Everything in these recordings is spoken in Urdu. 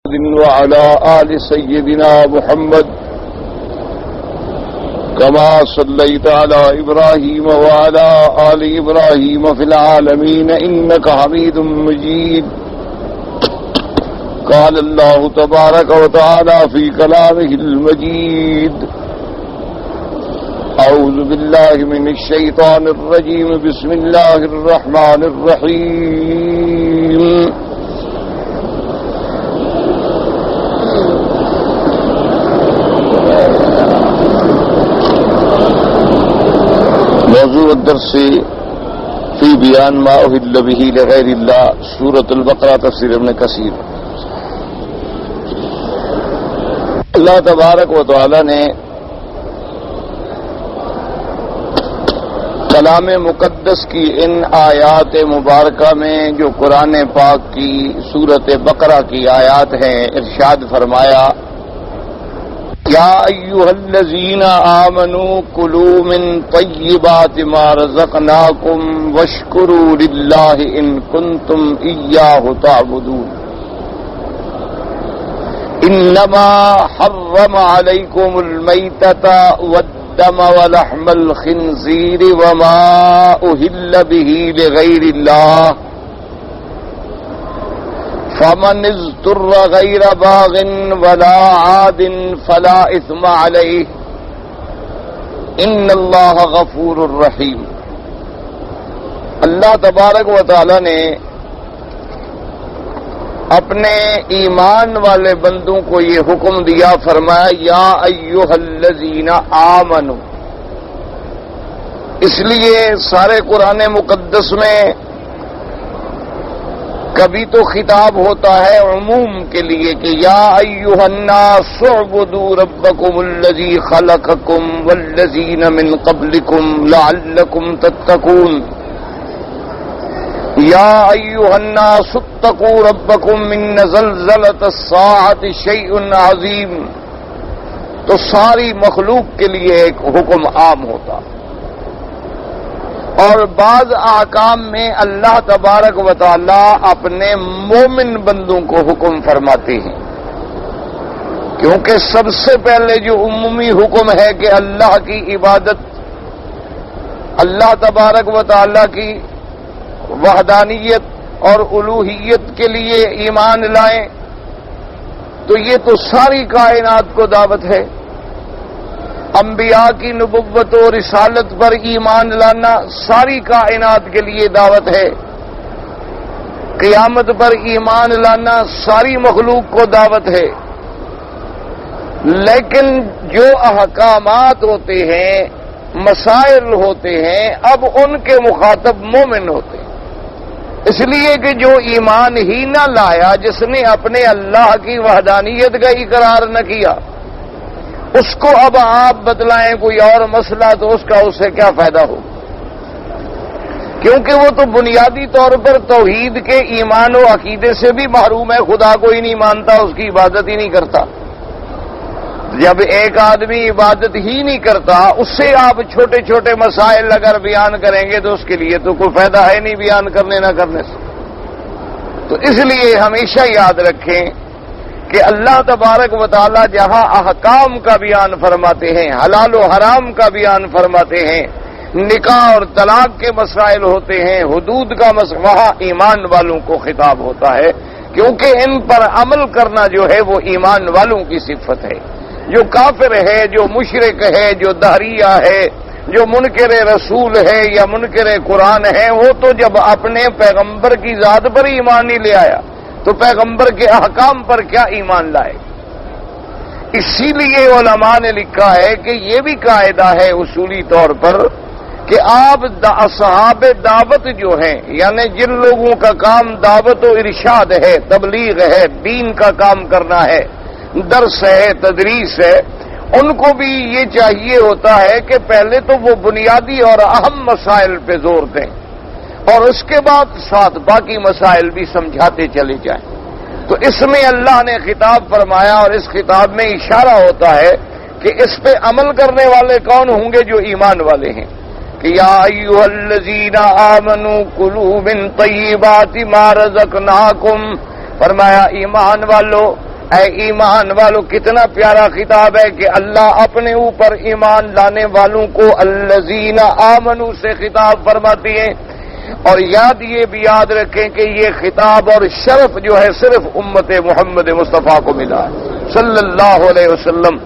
وعلى آل سيدنا محمد كما صليت على إبراهيم وعلى آل إبراهيم في العالمين إنك حميد مجيد. قال الله تبارك وتعالى في كلامه المجيد: أعوذ بالله من الشيطان الرجيم. بسم الله الرحمن الرحيم. موضوع الدرس فی بیان ما احل به لغیر اللہ، سورۃ البقرہ، تفسیر ابن کثیر۔ اللہ تبارک و تعالی نے کلام مقدس کی ان آیات مبارکہ میں جو قرآن پاک کی سورۃ بقرہ کی آیات ہیں ارشاد فرمایا: یا ایھا الذین آمنوا کلوا من طیبات ما رزقناکم واشکروا للہ ان کنتم ایاہ تعبدون۔ انما حرم علیکم المیتۃ والدم ولحم الخنزیر وما اہل به لغیر اللہ فمن اضطر غیر باغ ولا عاد فلا اثم علیہ ان اللہ غفور الرحیم۔ اللہ تبارک و تعالی نے اپنے ایمان والے بندوں کو یہ حکم دیا، فرمایا یا ایھا الذین آمنوا۔ اس لیے سارے قرآن مقدس میں کبھی تو خطاب ہوتا ہے عموم کے لیے کہ یا ایھا الناس اعبدوا ربکم الذی خلقکم والذین من قبلکم لعلکم تتقون۔ یا ایھا الناس اتقوا ربکم ان زلزلۃ الساعۃ شیء عظیم۔ تو ساری مخلوق کے لیے ایک حکم عام ہوتا، اور بعض احکام میں اللہ تبارک و تعالی اپنے مومن بندوں کو حکم فرماتے ہیں، کیونکہ سب سے پہلے جو عمومی حکم ہے کہ اللہ کی عبادت، اللہ تبارک و تعالی کی وحدانیت اور الوہیت کے لیے ایمان لائیں، تو یہ تو ساری کائنات کو دعوت ہے۔ انبیاء کی نبوت و رسالت پر ایمان لانا ساری کائنات کے لیے دعوت ہے۔ قیامت پر ایمان لانا ساری مخلوق کو دعوت ہے۔ لیکن جو احکامات ہوتے ہیں، مسائل ہوتے ہیں، اب ان کے مخاطب مومن ہوتے ہیں۔ اس لیے کہ جو ایمان ہی نہ لایا، جس نے اپنے اللہ کی وحدانیت کا اقرار نہ کیا، اس کو اب آپ بتلائیں کوئی اور مسئلہ تو اس کا اسے کیا فائدہ ہو، کیونکہ وہ تو بنیادی طور پر توحید کے ایمان و عقیدے سے بھی محروم ہے، خدا کو ہی نہیں مانتا، اس کی عبادت ہی نہیں کرتا۔ جب ایک آدمی عبادت ہی نہیں کرتا، اس سے آپ چھوٹے چھوٹے مسائل اگر بیان کریں گے تو اس کے لیے تو کوئی فائدہ ہے نہیں بیان کرنے نہ کرنے سے۔ تو اس لیے ہمیشہ یاد رکھیں کہ اللہ تبارک و تعالی جہاں احکام کا بیان فرماتے ہیں، حلال و حرام کا بیان فرماتے ہیں، نکاح اور طلاق کے مسائل ہوتے ہیں، حدود کا مسئلہ، وہاں ایمان والوں کو خطاب ہوتا ہے، کیونکہ ان پر عمل کرنا جو ہے وہ ایمان والوں کی صفت ہے۔ جو کافر ہے، جو مشرک ہے، جو دہریہ ہے، جو منکر رسول ہے یا منکر قرآن ہے، وہ تو جب اپنے پیغمبر کی ذات پر ایمان نہیں لے آیا تو پیغمبر کے احکام پر کیا ایمان لائے؟ اسی لیے علماء نے لکھا ہے کہ یہ بھی قاعدہ ہے اصولی طور پر کہ آپ اصحاب دعوت جو ہیں، یعنی جن لوگوں کا کام دعوت و ارشاد ہے، تبلیغ ہے، دین کا کام کرنا ہے، درس ہے، تدریس ہے، ان کو بھی یہ چاہیے ہوتا ہے کہ پہلے تو وہ بنیادی اور اہم مسائل پہ زور دیں اور اس کے بعد ساتھ باقی مسائل بھی سمجھاتے چلے جائیں۔ تو اس میں اللہ نے خطاب فرمایا اور اس خطاب میں اشارہ ہوتا ہے کہ اس پہ عمل کرنے والے کون ہوں گے؟ جو ایمان والے ہیں، کہ یا ایھا الذین آمنوا کلوا من طیبات ما رزقناکم، فرمایا ایمان والو اے ایمان والو، کتنا پیارا خطاب ہے کہ اللہ اپنے اوپر ایمان لانے والوں کو الذین آمنوا سے خطاب فرماتی ہیں. اور یہ بھی یاد رکھیں کہ یہ خطاب اور شرف جو ہے صرف امت محمد مصطفیٰ کو ملا ہے صلی اللہ علیہ وسلم.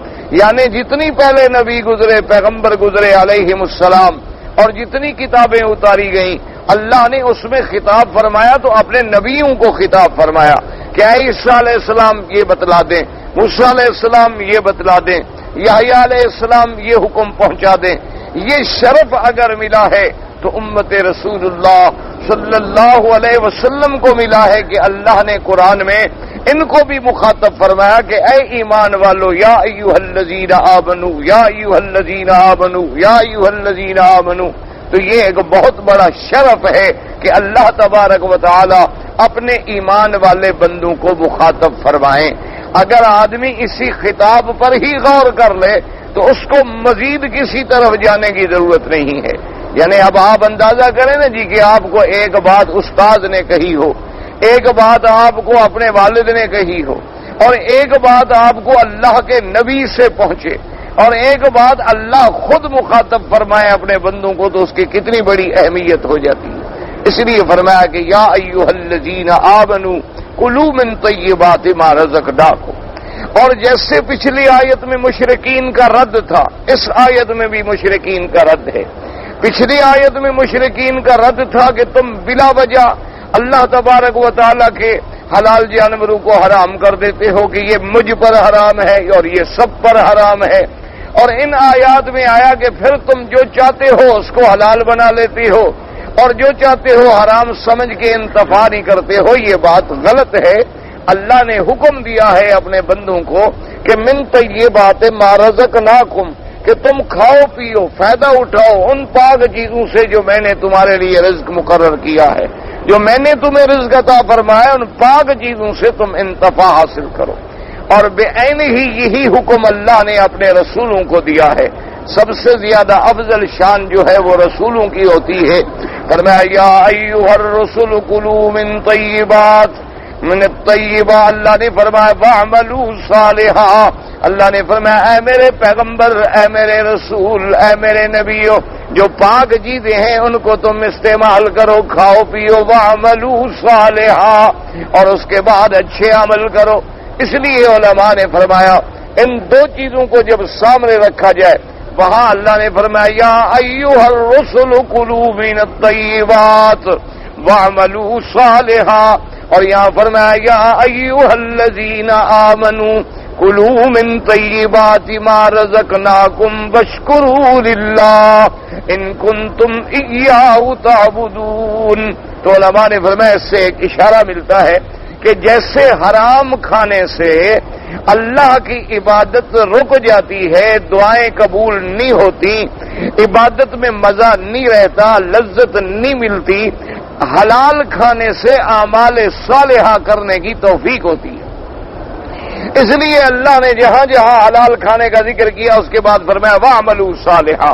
یعنی جتنی پہلے نبی گزرے، پیغمبر گزرے علیہم السلام، اور جتنی کتابیں اتاری گئیں، اللہ نے اس میں خطاب فرمایا تو اپنے نبیوں کو خطاب فرمایا کہ اے عیسیٰ علیہ السلام یہ بتلا دیں، موسیٰ علیہ السلام یہ بتلا دیں، یحییٰ علیہ السلام یہ حکم پہنچا دیں. یہ شرف اگر ملا ہے تو امت رسول اللہ صلی اللہ علیہ وسلم کو ملا ہے کہ اللہ نے قرآن میں ان کو بھی مخاطب فرمایا کہ اے ایمان والو، یا ایھا الذین آمنوا، یا ایھا الذین آمنوا، یا ایھا الذین آمنوا. تو یہ ایک بہت بڑا شرف ہے کہ اللہ تبارک و تعالی اپنے ایمان والے بندوں کو مخاطب فرمائیں. اگر آدمی اسی خطاب پر ہی غور کر لے تو اس کو مزید کسی طرف جانے کی ضرورت نہیں ہے. یعنی اب آپ اندازہ کریں نا جی کہ آپ کو ایک بات استاد نے کہی ہو، ایک بات آپ کو اپنے والد نے کہی ہو، اور ایک بات آپ کو اللہ کے نبی سے پہنچے، اور ایک بات اللہ خود مخاطب فرمائے اپنے بندوں کو، تو اس کی کتنی بڑی اہمیت ہو جاتی ہے. اس لیے فرمایا کہ یا ایھا الذین آمنوا کلوا من طیبات ما رزقناکم. اور جیسے پچھلی آیت میں مشرکین کا رد تھا، اس آیت میں بھی مشرکین کا رد ہے. پچھلی آیت میں مشرکین کا رد تھا کہ تم بلا وجہ اللہ تبارک و تعالیٰ کے حلال جانوروں کو حرام کر دیتے ہو کہ یہ مجھ پر حرام ہے اور یہ سب پر حرام ہے. اور ان آیات میں آیا کہ پھر تم جو چاہتے ہو اس کو حلال بنا لیتے ہو اور جو چاہتے ہو حرام سمجھ کے انتفاع نہیں کرتے ہو. یہ بات غلط ہے. اللہ نے حکم دیا ہے اپنے بندوں کو کہ من طیبات ما رزقناکم، کہ تم کھاؤ پیو، فائدہ اٹھاؤ ان پاک چیزوں سے جو میں نے تمہارے لیے رزق مقرر کیا ہے، جو میں نے تمہیں رزق عطا فرمایا، ان پاک چیزوں سے تم انتفاع حاصل کرو. اور بے عین ہی یہی حکم اللہ نے اپنے رسولوں کو دیا ہے. سب سے زیادہ افضل شان جو ہے وہ رسولوں کی ہوتی ہے. فرمایا یا ایھا الرسل کلوا من طیبات من الطیبہ. اللہ نے فرمایا واعملوا صالحا. اللہ نے فرمایا اے میرے پیغمبر، اے میرے رسول، اے میرے نبیوں، جو پاک چیزیں ہیں ان کو تم استعمال کرو، کھاؤ پیو. واعملوا صالحا، اور اس کے بعد اچھے عمل کرو. اس لیے علماء نے فرمایا ان دو چیزوں کو جب سامنے رکھا جائے، وہاں اللہ نے فرمایا یا ایھا الرسل کلوا من الطیبات واعملوا صالحا، اور یہاں فرمایا یا ایھا الذین آمنوا کلوا من طیبات ما رزقناکم واشکروا للہ ان کنتم ایاہ تعبدون. تو علماء نے فرمایا اس سے ایک اشارہ ملتا ہے کہ جیسے حرام کھانے سے اللہ کی عبادت رک جاتی ہے، دعائیں قبول نہیں ہوتی، عبادت میں مزہ نہیں رہتا، لذت نہیں ملتی، حلال کھانے سے اعمال صالحہ کرنے کی توفیق ہوتی ہے. اس لیے اللہ نے جہاں جہاں حلال کھانے کا ذکر کیا اس کے بعد فرمایا واعملوا صالحا.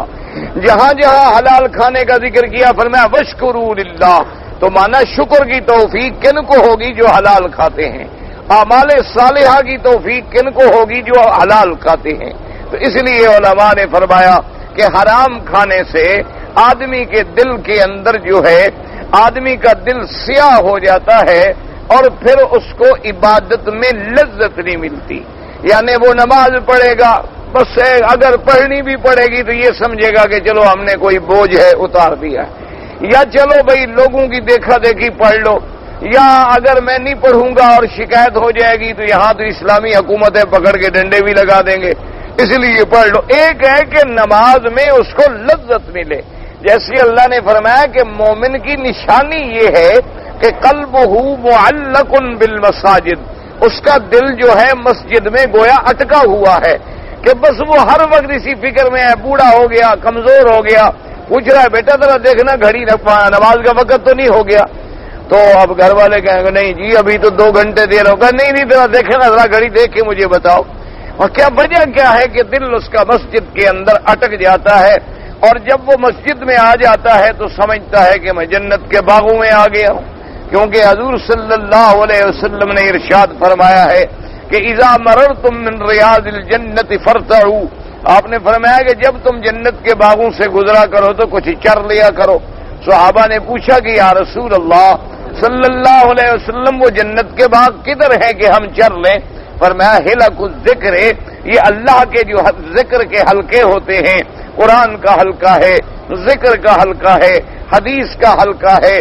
جہاں جہاں حلال کھانے کا ذکر کیا فرمایا واشکروا للہ. تو مانا شکر کی توفیق کن کو ہوگی جو حلال کھاتے ہیں، اعمال صالحہ کی توفیق کن کو ہوگی جو حلال کھاتے ہیں. تو اس لیے علماء نے فرمایا کہ حرام کھانے سے آدمی کے دل کے اندر جو ہے آدمی کا دل سیاہ ہو جاتا ہے اور پھر اس کو عبادت میں لذت نہیں ملتی. یعنی وہ نماز پڑھے گا، بس اگر پڑھنی بھی پڑے گی تو یہ سمجھے گا کہ چلو ہم نے کوئی بوجھ ہے اتار دیا، یا چلو بھئی لوگوں کی دیکھا دیکھی پڑھ لو، یا اگر میں نہیں پڑھوں گا اور شکایت ہو جائے گی تو یہاں تو اسلامی حکومتیں پکڑ کے ڈنڈے بھی لگا دیں گے، اس لیے پڑھ لو. ایک ہے کہ نماز میں اس کو لذت ملے. جیسے اللہ نے فرمایا کہ مومن کی نشانی یہ ہے کہ قلبہ معلق بالمساجد، اس کا دل جو ہے مسجد میں گویا اٹکا ہوا ہے کہ بس وہ ہر وقت اسی فکر میں ہے، بوڑھا ہو گیا، کمزور ہو گیا، پوچھ رہا ہے بیٹا ذرا دیکھنا گھڑی نماز کا وقت تو نہیں ہو گیا. تو اب گھر والے کہیں گے نہیں جی ابھی تو 2 گھنٹے دیر ہوگا. نہیں ذرا دیکھیں نا، ذرا گھڑی دیکھ کے مجھے بتاؤ. اور کیا وجہ کیا ہے کہ دل اس کا مسجد کے اندر اٹک جاتا ہے، اور جب وہ مسجد میں آ جاتا ہے تو سمجھتا ہے کہ میں جنت کے باغوں میں آ گیا ہوں. کیونکہ حضور صلی اللہ علیہ وسلم نے ارشاد فرمایا ہے کہ اذا مررتم من ریاض الجنت فرتعوا، آپ نے فرمایا کہ جب تم جنت کے باغوں سے گزرا کرو تو کچھ چر لیا کرو۔ صحابہ نے پوچھا کہ یا رسول اللہ صلی اللہ علیہ وسلم وہ جنت کے باغ کدھر ہیں کہ ہم چر لیں؟ فرمایا حلق الذکر، یہ اللہ کے جو ذکر کے حلقے ہوتے ہیں، قرآن کا حلقہ ہے، ذکر کا حلقہ ہے، حدیث کا حلقہ ہے،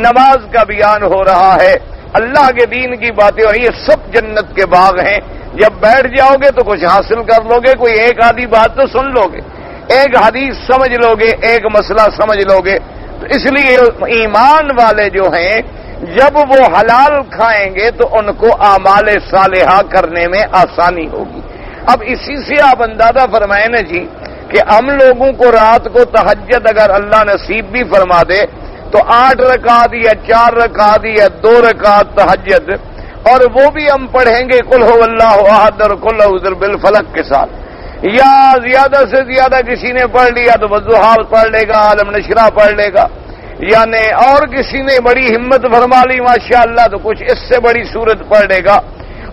نماز کا بیان ہو رہا ہے، اللہ کے دین کی باتیں، اور یہ سب جنت کے باغ ہیں۔ جب بیٹھ جاؤ گے تو کچھ حاصل کر لو گے، کوئی ایک آدھی بات تو سن لو گے، ایک حدیث سمجھ لو گے، ایک مسئلہ سمجھ لو گے۔ تو اس لیے ایمان والے جو ہیں جب وہ حلال کھائیں گے تو ان کو اعمال صالحہ کرنے میں آسانی ہوگی۔ اب اسی سے آپ اندازہ فرمائیں نا جی کہ ہم لوگوں کو رات کو تہجد اگر اللہ نصیب بھی فرما دے تو 8 رکعت یا 4 رکعت یا 2 رکعت تہجد، اور وہ بھی ہم پڑھیں گے قل هو اللہ احد اور قل اعوذ بالفلق کے ساتھ، یا زیادہ سے زیادہ کسی نے پڑھ لیا تو والضحیٰ پڑھ لے گا، عالم نشرہ پڑھ لے گا، یعنی اور کسی نے بڑی ہمت فرما لی ماشاءاللہ تو کچھ اس سے بڑی صورت پڑھ لے گا،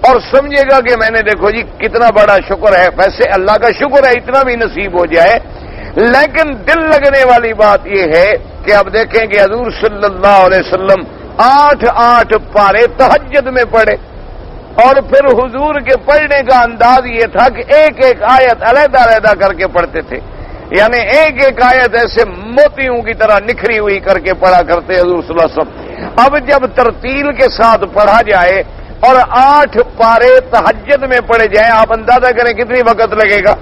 اور سمجھے گا کہ میں نے دیکھو جی کتنا بڑا شکر ہے۔ ویسے اللہ کا شکر ہے اتنا بھی نصیب ہو جائے، لیکن دل لگنے والی بات یہ ہے کہ اب دیکھیں کہ حضور صلی اللہ علیہ وسلم 8 پارے تہجد میں پڑھے، اور پھر حضور کے پڑھنے کا انداز یہ تھا کہ ایک ایک آیت علیحدہ علیحدہ کر کے پڑھتے تھے، یعنی ایک ایک آیت ایسے موتیوں کی طرح نکھری ہوئی کر کے پڑھا کرتے حضور صلی اللہ علیہ وسلم۔ اب جب ترتیل کے ساتھ پڑھا جائے اور 8 پارے تہجد میں پڑھے جائیں، آپ اندازہ کریں کتنی وقت لگے گا؟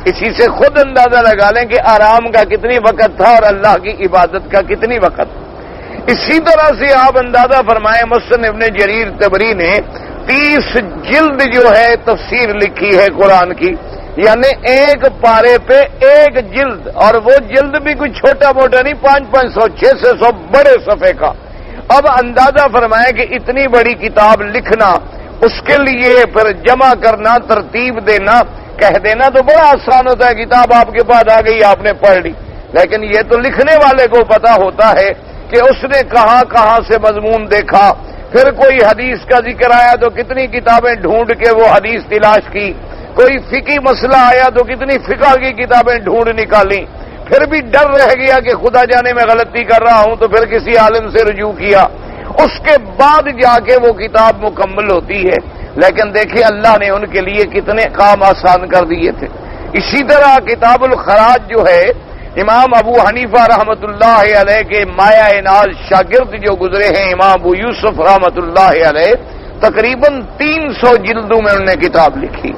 اسی سے خود اندازہ لگا لیں کہ آرام کا کتنی وقت تھا اور اللہ کی عبادت کا کتنی وقت۔ اسی طرح سے آپ اندازہ فرمائیں محسن ابن جریر طبری نے 30 جلد جو ہے تفسیر لکھی ہے قرآن کی، یعنی ایک پارے پہ ایک جلد، اور وہ جلد بھی کوئی چھوٹا موٹا نہیں، 500 600 بڑے صفحے کا۔ اب اندازہ فرمائیں کہ اتنی بڑی کتاب لکھنا، اس کے لیے پھر جمع کرنا، ترتیب دینا، کہہ دینا تو بڑا آسان ہوتا ہے، کتاب آپ کے پاس آ گئی آپ نے پڑھ لی، لیکن یہ تو لکھنے والے کو پتا ہوتا ہے کہ اس نے کہاں کہاں سے مضمون دیکھا، پھر کوئی حدیث کا ذکر آیا تو کتنی کتابیں ڈھونڈ کے وہ حدیث تلاش کی، کوئی فقہی مسئلہ آیا تو کتنی فقہ کی کتابیں ڈھونڈ نکالی، پھر بھی ڈر رہ گیا کہ خدا جانے میں غلطی کر رہا ہوں تو پھر کسی عالم سے رجوع کیا، اس کے بعد جا کے وہ کتاب مکمل ہوتی ہے۔ لیکن دیکھیں اللہ نے ان کے لیے کتنے کام آسان کر دیے تھے۔ اسی طرح کتاب الخراج جو ہے، امام ابو حنیفہ رحمۃ اللہ علیہ کے مایہ ناز شاگرد جو گزرے ہیں امام ابو یوسف رحمۃ اللہ علیہ، تقریباً 300 جلدوں میں انہوں نے کتاب لکھی،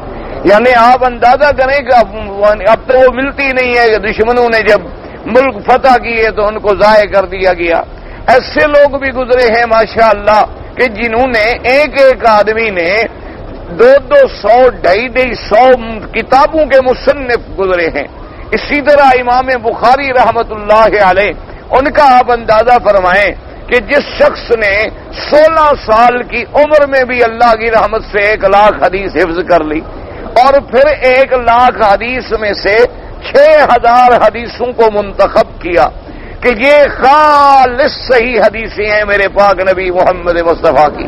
یعنی آپ اندازہ کریں کہ اب تو وہ ملتی نہیں ہے کہ دشمنوں نے جب ملک فتح کیے تو ان کو ضائع کر دیا گیا۔ ایسے لوگ بھی گزرے ہیں ماشاءاللہ کہ جنہوں نے ایک ایک آدمی نے 200 250 کتابوں کے مصنف گزرے ہیں۔ اسی طرح امام بخاری رحمت اللہ علیہ، ان کا آپ اندازہ فرمائیں کہ جس شخص نے 16 سال کی عمر میں بھی اللہ کی رحمت سے 1 لاکھ حدیث حفظ کر لی، اور پھر 1 لاکھ حدیث میں سے 6000 حدیثوں کو منتخب کیا کہ یہ خالص صحیح حدیثیں ہیں میرے پاک نبی محمد مصطفیٰ کی،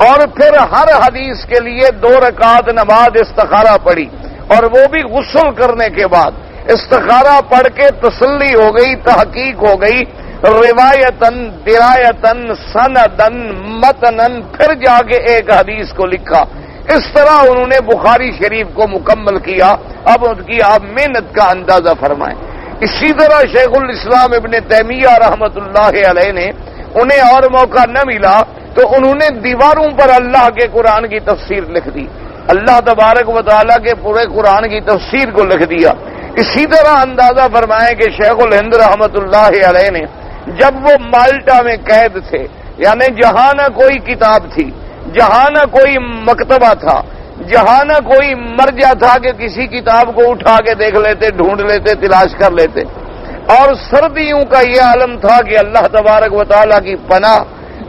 اور پھر ہر حدیث کے لیے 2 رکعت نماز استخارہ پڑھی، اور وہ بھی غسل کرنے کے بعد استخارہ پڑھ کے تسلی ہو گئی، تحقیق ہو گئی، روایتن درایتن سندن متنن، پھر جا کے ایک حدیث کو لکھا۔ اس طرح انہوں نے بخاری شریف کو مکمل کیا۔ اب ان کی آپ محنت کا اندازہ فرمائیں۔ اسی طرح شیخ الاسلام ابن تیمیہ رحمت اللہ علیہ نے، انہیں اور موقع نہ ملا تو انہوں نے دیواروں پر اللہ کے قرآن کی تفسیر لکھ دی، اللہ تبارک و تعالیٰ کے پورے قرآن کی تفسیر کو لکھ دیا۔ اسی طرح اندازہ فرمائیں کہ شیخ الہند رحمت اللہ علیہ نے جب وہ مالٹا میں قید تھے، یعنی جہاں نہ کوئی کتاب تھی، جہاں نہ کوئی مکتبہ تھا، جہاں نہ کوئی مرجع تھا کہ کسی کتاب کو اٹھا کے دیکھ لیتے، ڈھونڈ لیتے، تلاش کر لیتے، اور سردیوں کا یہ عالم تھا کہ اللہ تبارک و تعالیٰ کی پناہ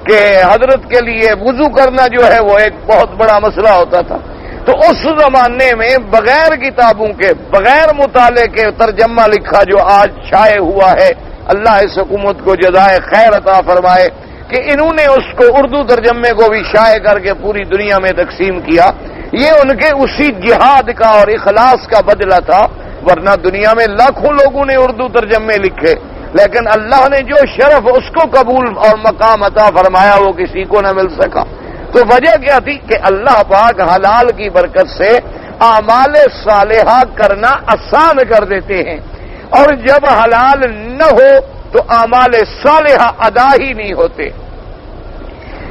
کہ حضرت کے لیے وضو کرنا جو ہے وہ ایک بہت بڑا مسئلہ ہوتا تھا، تو اس زمانے میں بغیر کتابوں کے، بغیر مطالعے کے ترجمہ لکھا جو آج شائع ہوا ہے، اللہ اس حکومت کو جزائے خیر عطا فرمائے کہ انہوں نے اس کو اردو ترجمے کو بھی شائع کر کے پوری دنیا میں تقسیم کیا۔ یہ ان کے اسی جہاد کا اور اخلاص کا بدلہ تھا، ورنہ دنیا میں لاکھوں لوگوں نے اردو ترجمے لکھے، لیکن اللہ نے جو شرف اس کو قبول اور مقام عطا فرمایا وہ کسی کو نہ مل سکا۔ تو وجہ کیا تھی کہ اللہ پاک حلال کی برکت سے اعمال صالحہ کرنا آسان کر دیتے ہیں، اور جب حلال نہ ہو تو اعمال صالحہ ادا ہی نہیں ہوتے۔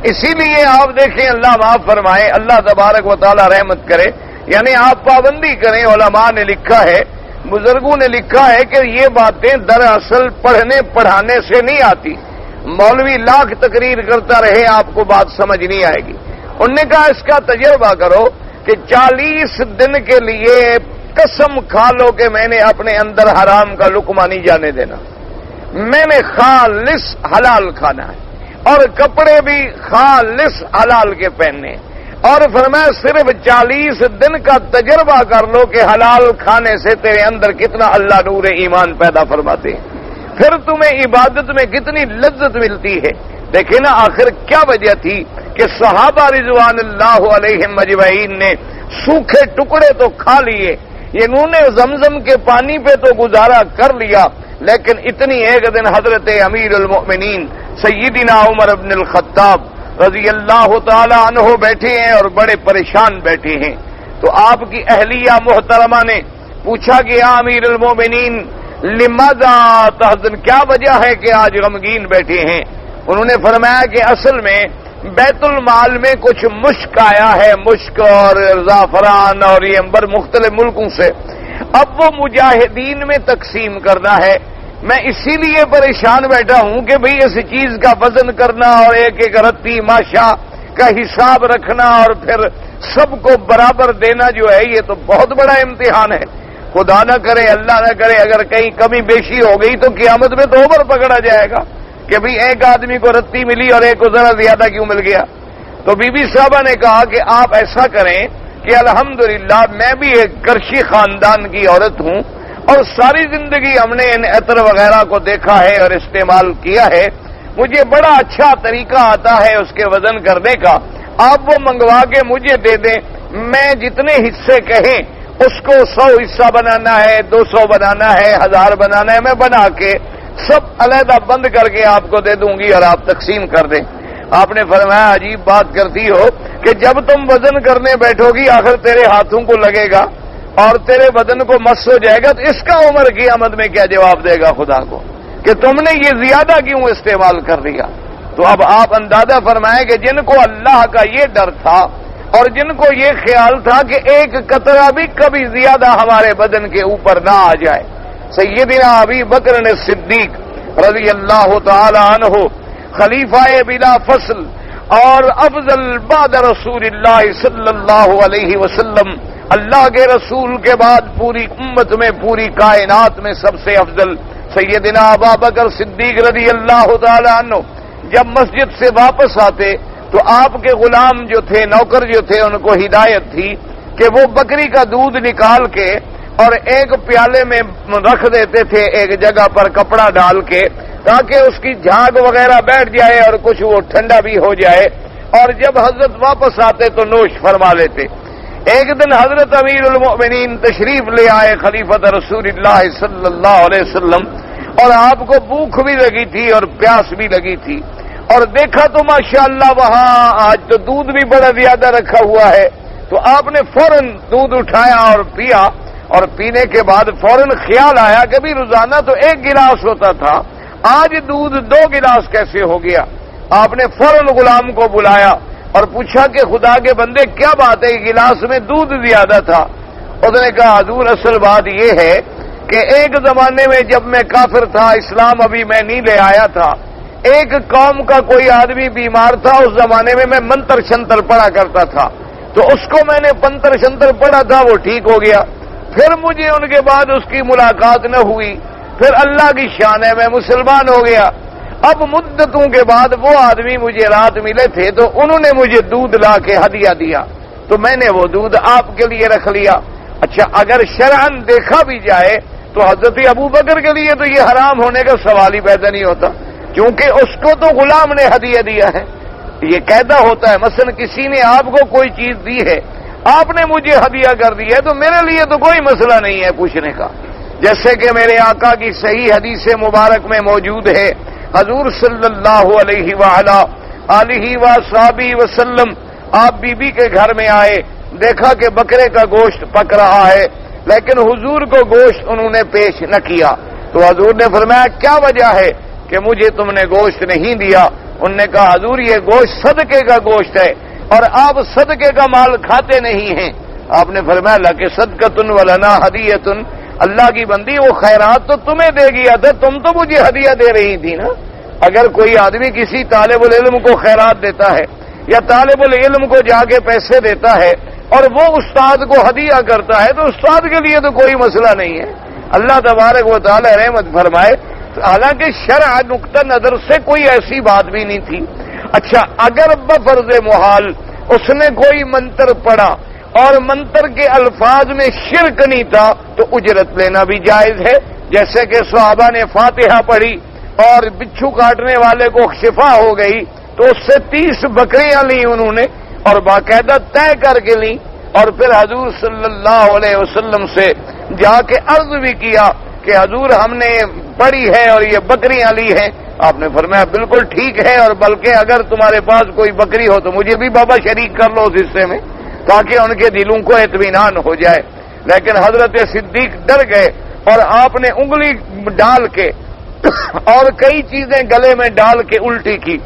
اسی لیے آپ دیکھیں، اللہ معاف فرمائے، اللہ تبارک و تعالی رحمت کرے، یعنی آپ پابندی کریں، علماء نے لکھا ہے، بزرگوں نے لکھا ہے کہ یہ باتیں دراصل پڑھنے پڑھانے سے نہیں آتی، مولوی لاکھ تقریر کرتا رہے آپ کو بات سمجھ نہیں آئے گی۔ انہوں نے کہا اس کا تجربہ کرو کہ 40 دن کے لیے قسم کھا لو کہ میں نے اپنے اندر حرام کا لقمہ نہیں جانے دینا، میں نے خالص حلال کھانا ہے، اور کپڑے بھی خالص حلال کے پہننے، اور فرمایا صرف 40 دن کا تجربہ کر لو کہ حلال کھانے سے تیرے اندر کتنا اللہ نور ایمان پیدا فرماتے ہیں، پھر تمہیں عبادت میں کتنی لذت ملتی ہے۔ دیکھیں نا آخر کیا وجہ تھی کہ صحابہ رضوان اللہ علیہم اجمعین نے سوکھے ٹکڑے تو کھا لیے، انہوں نے زمزم کے پانی پہ تو گزارا کر لیا، لیکن اتنی ایک دن حضرت امیر المؤمنین سیدنا عمر بن الخطاب رضی اللہ تعالی عنہ بیٹھے ہیں اور بڑے پریشان بیٹھے ہیں، تو آپ کی اہلیہ محترمہ نے پوچھا کہ یا امیر المؤمنین لماذا تحزن، کیا وجہ ہے کہ آج غمگین بیٹھے ہیں؟ انہوں نے فرمایا کہ اصل میں بیت المال میں کچھ مشک آیا ہے، مشک اور زعفران اور یہ امبر مختلف ملکوں سے، اب وہ مجاہدین میں تقسیم کرنا ہے، میں اسی لیے پریشان بیٹھا ہوں کہ بھئی اس چیز کا وزن کرنا اور ایک ایک رتی ماشا کا حساب رکھنا اور پھر سب کو برابر دینا جو ہے یہ تو بہت بڑا امتحان ہے۔ خدا نہ کرے، اللہ نہ کرے، اگر کہیں کمی بیشی ہو گئی تو قیامت میں تو اوپر پکڑا جائے گا کہ بھئی ایک آدمی کو رتی ملی اور ایک کو ذرا زیادہ کیوں مل گیا۔ تو بی بی صاحبہ نے کہا کہ آپ ایسا کریں کہ الحمدللہ میں بھی ایک کرشی خاندان کی عورت ہوں اور ساری زندگی ہم نے ان عطر وغیرہ کو دیکھا ہے اور استعمال کیا ہے، مجھے بڑا اچھا طریقہ آتا ہے اس کے وزن کرنے کا، آپ وہ منگوا کے مجھے دے دیں، میں جتنے حصے کہیں اس کو 100 حصہ بنانا ہے، 200 بنانا ہے، 1000 بنانا ہے، میں بنا کے سب علیحدہ بند کر کے آپ کو دے دوں گی اور آپ تقسیم کر دیں۔ آپ نے فرمایا عجیب بات کرتی ہو کہ جب تم وزن کرنے بیٹھو گی آخر تیرے ہاتھوں کو لگے گا اور تیرے بدن کو مس ہو جائے گا، تو اس کا عمر قیامت میں کیا جواب دے گا خدا کو کہ تم نے یہ زیادہ کیوں استعمال کر لیا؟ تو اب آپ اندازہ فرمائیں کہ جن کو اللہ کا یہ ڈر تھا اور جن کو یہ خیال تھا کہ ایک قطرہ بھی کبھی زیادہ ہمارے بدن کے اوپر نہ آ جائے، سیدنا ابی بکر صدیق رضی اللہ تعالی عنہ خلیفہ بلا فصل اور افضل بعد رسول اللہ صلی اللہ علیہ وسلم، اللہ کے رسول کے بعد پوری امت میں پوری کائنات میں سب سے افضل سیدنا ابا بکر صدیق رضی اللہ تعالی عنہ جب مسجد سے واپس آتے تو آپ کے غلام جو تھے، نوکر جو تھے، ان کو ہدایت تھی کہ وہ بکری کا دودھ نکال کے اور ایک پیالے میں رکھ دیتے تھے ایک جگہ پر کپڑا ڈال کے تاکہ اس کی جھاگ وغیرہ بیٹھ جائے اور کچھ وہ ٹھنڈا بھی ہو جائے، اور جب حضرت واپس آتے تو نوش فرما لیتے۔ ایک دن حضرت امیر المؤمنین تشریف لے آئے خلیفۃ رسول اللہ صلی اللہ علیہ وسلم، اور آپ کو بھوک بھی لگی تھی اور پیاس بھی لگی تھی، اور دیکھا تو ماشاءاللہ وہاں آج تو دودھ بھی بڑا زیادہ رکھا ہوا ہے، تو آپ نے فوراً دودھ اٹھایا اور پیا، اور پینے کے بعد فوراً خیال آیا کہ بھی روزانہ تو 1 گلاس ہوتا تھا، آج دودھ 2 گلاس کیسے ہو گیا؟ آپ نے فوراً غلام کو بلایا اور پوچھا کہ خدا کے بندے کیا بات ہے، گلاس میں دودھ زیادہ تھا؟ اس نے کہا حضور اصل بات یہ ہے کہ ایک زمانے میں جب میں کافر تھا، اسلام ابھی میں نہیں لے آیا تھا، ایک قوم کا کوئی آدمی بیمار تھا، اس زمانے میں میں منتر شنتر پڑھا کرتا تھا، تو اس کو میں نے منتر شنتر پڑھا تھا، وہ ٹھیک ہو گیا، پھر مجھے ان کے بعد اس کی ملاقات نہ ہوئی، پھر اللہ کی شان ہے میں مسلمان ہو گیا، اب مدتوں کے بعد وہ آدمی مجھے رات ملے تھے تو انہوں نے مجھے دودھ لا کے ہدیہ دیا، تو میں نے وہ دودھ آپ کے لیے رکھ لیا۔ اچھا اگر شرعاً دیکھا بھی جائے تو حضرت ابو بکر کے لیے تو یہ حرام ہونے کا سوال ہی پیدا نہیں ہوتا، کیونکہ اس کو تو غلام نے ہدیہ دیا ہے، یہ قاعدہ ہوتا ہے، مثلا کسی نے آپ کو کوئی چیز دی ہے، آپ نے مجھے ہدیہ کر دیا ہے تو میرے لیے تو کوئی مسئلہ نہیں ہے پوچھنے کا. جیسے کہ میرے آقا کی صحیح حدیث مبارک میں موجود ہے، حضور صلی اللہ علیہ وآلہ آلہ وصحبہ وسلم آپ بی بی کے گھر میں آئے، دیکھا کہ بکرے کا گوشت پک رہا ہے، لیکن حضور کو گوشت انہوں نے پیش نہ کیا. تو حضور نے فرمایا کیا وجہ ہے کہ مجھے تم نے گوشت نہیں دیا؟ انہوں نے کہا حضور یہ گوشت صدقے کا گوشت ہے اور آپ صدقے کا مال کھاتے نہیں ہیں. آپ نے فرمایا لکہ صدقۃ ولنا ہدیۃ، اللہ کی بندی وہ خیرات تو تمہیں دے گیا تھا، تم تو مجھے ہدیہ دے رہی تھی نا. اگر کوئی آدمی کسی طالب العلم کو خیرات دیتا ہے یا طالب العلم کو جا کے پیسے دیتا ہے اور وہ استاد کو ہدیہ کرتا ہے تو استاد کے لیے تو کوئی مسئلہ نہیں ہے. اللہ تبارک و تعالی رحمت فرمائے. حالانکہ شرع نقطہ نظر سے کوئی ایسی بات بھی نہیں تھی. اچھا اگر بفرض محال اس نے کوئی منتر پڑھا اور منتر کے الفاظ میں شرک نہیں تھا تو اجرت لینا بھی جائز ہے. جیسے کہ صحابہ نے فاتحہ پڑھی اور بچھو کاٹنے والے کو شفا ہو گئی تو اس سے 30 بکریاں لی انہوں نے اور باقاعدہ طے کر کے لی، اور پھر حضور صلی اللہ علیہ وسلم سے جا کے عرض بھی کیا کہ حضور ہم نے پڑھی ہے اور یہ بکریاں لی ہیں. آپ نے فرمایا بالکل ٹھیک ہے، اور بلکہ اگر تمہارے پاس کوئی بکری ہو تو مجھے بھی بابا شریک کر لو اس حصے میں تاکہ ان کے دلوں کو اطمینان ہو جائے. لیکن حضرت صدیق ڈر گئے اور آپ نے انگلی ڈال کے اور کئی چیزیں گلے میں ڈال کے الٹی کی.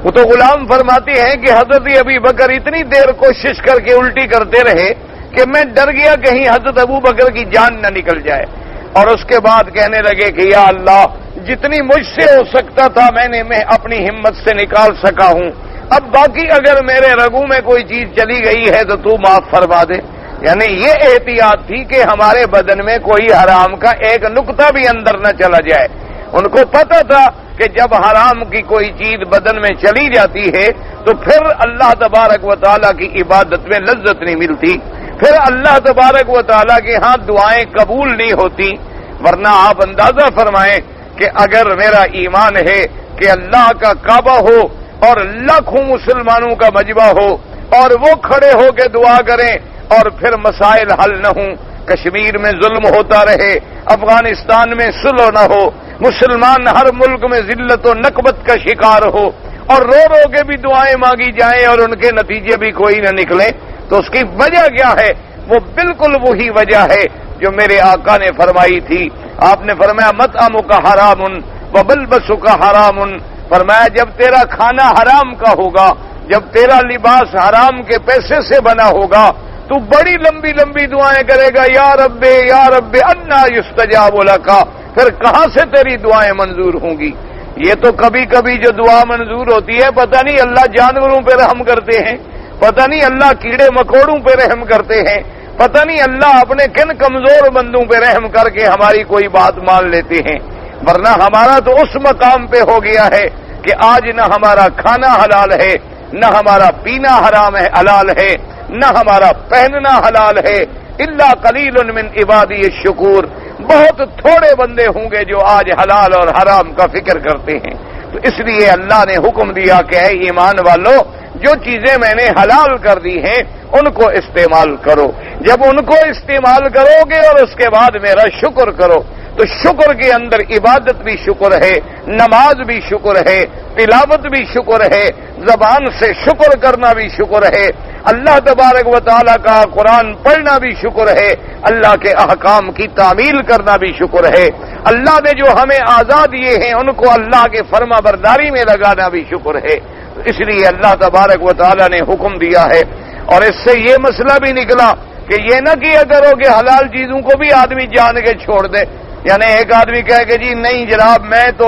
وہ تو غلام فرماتے ہیں کہ حضرت ابی بکر اتنی دیر کوشش کر کے الٹی کرتے رہے کہ میں ڈر گیا کہیں حضرت ابو بکر کی جان نہ نکل جائے. اور اس کے بعد کہنے لگے کہ یا اللہ جتنی مجھ سے ہو سکتا تھا میں اپنی ہمت سے نکال سکا ہوں، اب باقی اگر میرے رگوں میں کوئی چیز چلی گئی ہے تو تو معاف فرما دے. یعنی یہ احتیاط تھی کہ ہمارے بدن میں کوئی حرام کا ایک نقطہ بھی اندر نہ چلا جائے. ان کو پتہ تھا کہ جب حرام کی کوئی چیز بدن میں چلی جاتی ہے تو پھر اللہ تبارک و تعالیٰ کی عبادت میں لذت نہیں ملتی، پھر اللہ تبارک و تعالیٰ کے ہاں دعائیں قبول نہیں ہوتی. ورنہ آپ اندازہ فرمائیں کہ اگر میرا ایمان ہے کہ اللہ کا کعبہ ہو اور لاکھوں مسلمانوں کا مجمع ہو اور وہ کھڑے ہو کے دعا کریں اور پھر مسائل حل نہ ہوں، کشمیر میں ظلم ہوتا رہے، افغانستان میں صلح نہ ہو، مسلمان ہر ملک میں ذلت و نکبت کا شکار ہو اور رو رو کے بھی دعائیں مانگی جائیں اور ان کے نتیجے بھی کوئی نہ نکلے، تو اس کی وجہ کیا ہے؟ وہ بالکل وہی وجہ ہے جو میرے آقا نے فرمائی تھی. آپ نے فرمایا مطعمک حرام وملبسک حرام. فرمایا جب تیرا کھانا حرام کا ہوگا، جب تیرا لباس حرام کے پیسے سے بنا ہوگا تو بڑی لمبی لمبی دعائیں کرے گا یا رب انا یستجاب لک. پھر کہاں سے تیری دعائیں منظور ہوں گی؟ یہ تو کبھی کبھی جو دعا منظور ہوتی ہے پتہ نہیں اللہ جانوروں پہ رحم کرتے ہیں، پتہ نہیں اللہ کیڑے مکوڑوں پہ رحم کرتے ہیں، پتہ نہیں اللہ اپنے کن کمزور بندوں پہ رحم کر کے ہماری کوئی بات مان لیتے ہیں. ورنہ ہمارا تو اس مقام پہ ہو گیا ہے کہ آج نہ ہمارا کھانا حلال ہے، نہ ہمارا پینا حرام ہے حلال ہے، نہ ہمارا پہننا حلال ہے. الا قلیل من عبادی الشکور. بہت تھوڑے بندے ہوں گے جو آج حلال اور حرام کا فکر کرتے ہیں. تو اس لیے اللہ نے حکم دیا کہ اے ایمان والو جو چیزیں میں نے حلال کر دی ہیں ان کو استعمال کرو. جب ان کو استعمال کرو گے اور اس کے بعد میرا شکر کرو تو شکر کے اندر عبادت بھی شکر ہے، نماز بھی شکر ہے، تلاوت بھی شکر ہے، زبان سے شکر کرنا بھی شکر ہے، اللہ تبارک و تعالیٰ کا قرآن پڑھنا بھی شکر ہے، اللہ کے احکام کی تعمیل کرنا بھی شکر ہے، اللہ نے جو ہمیں آزاد دیے ہیں ان کو اللہ کے فرما برداری میں لگانا بھی شکر ہے. اس لیے اللہ تبارک و تعالیٰ نے حکم دیا ہے. اور اس سے یہ مسئلہ بھی نکلا کہ یہ نہ کیا کرو کہ حلال چیزوں کو بھی آدمی جان کے چھوڑ دے. یعنی ایک آدمی کہے کہ جی نہیں جناب میں تو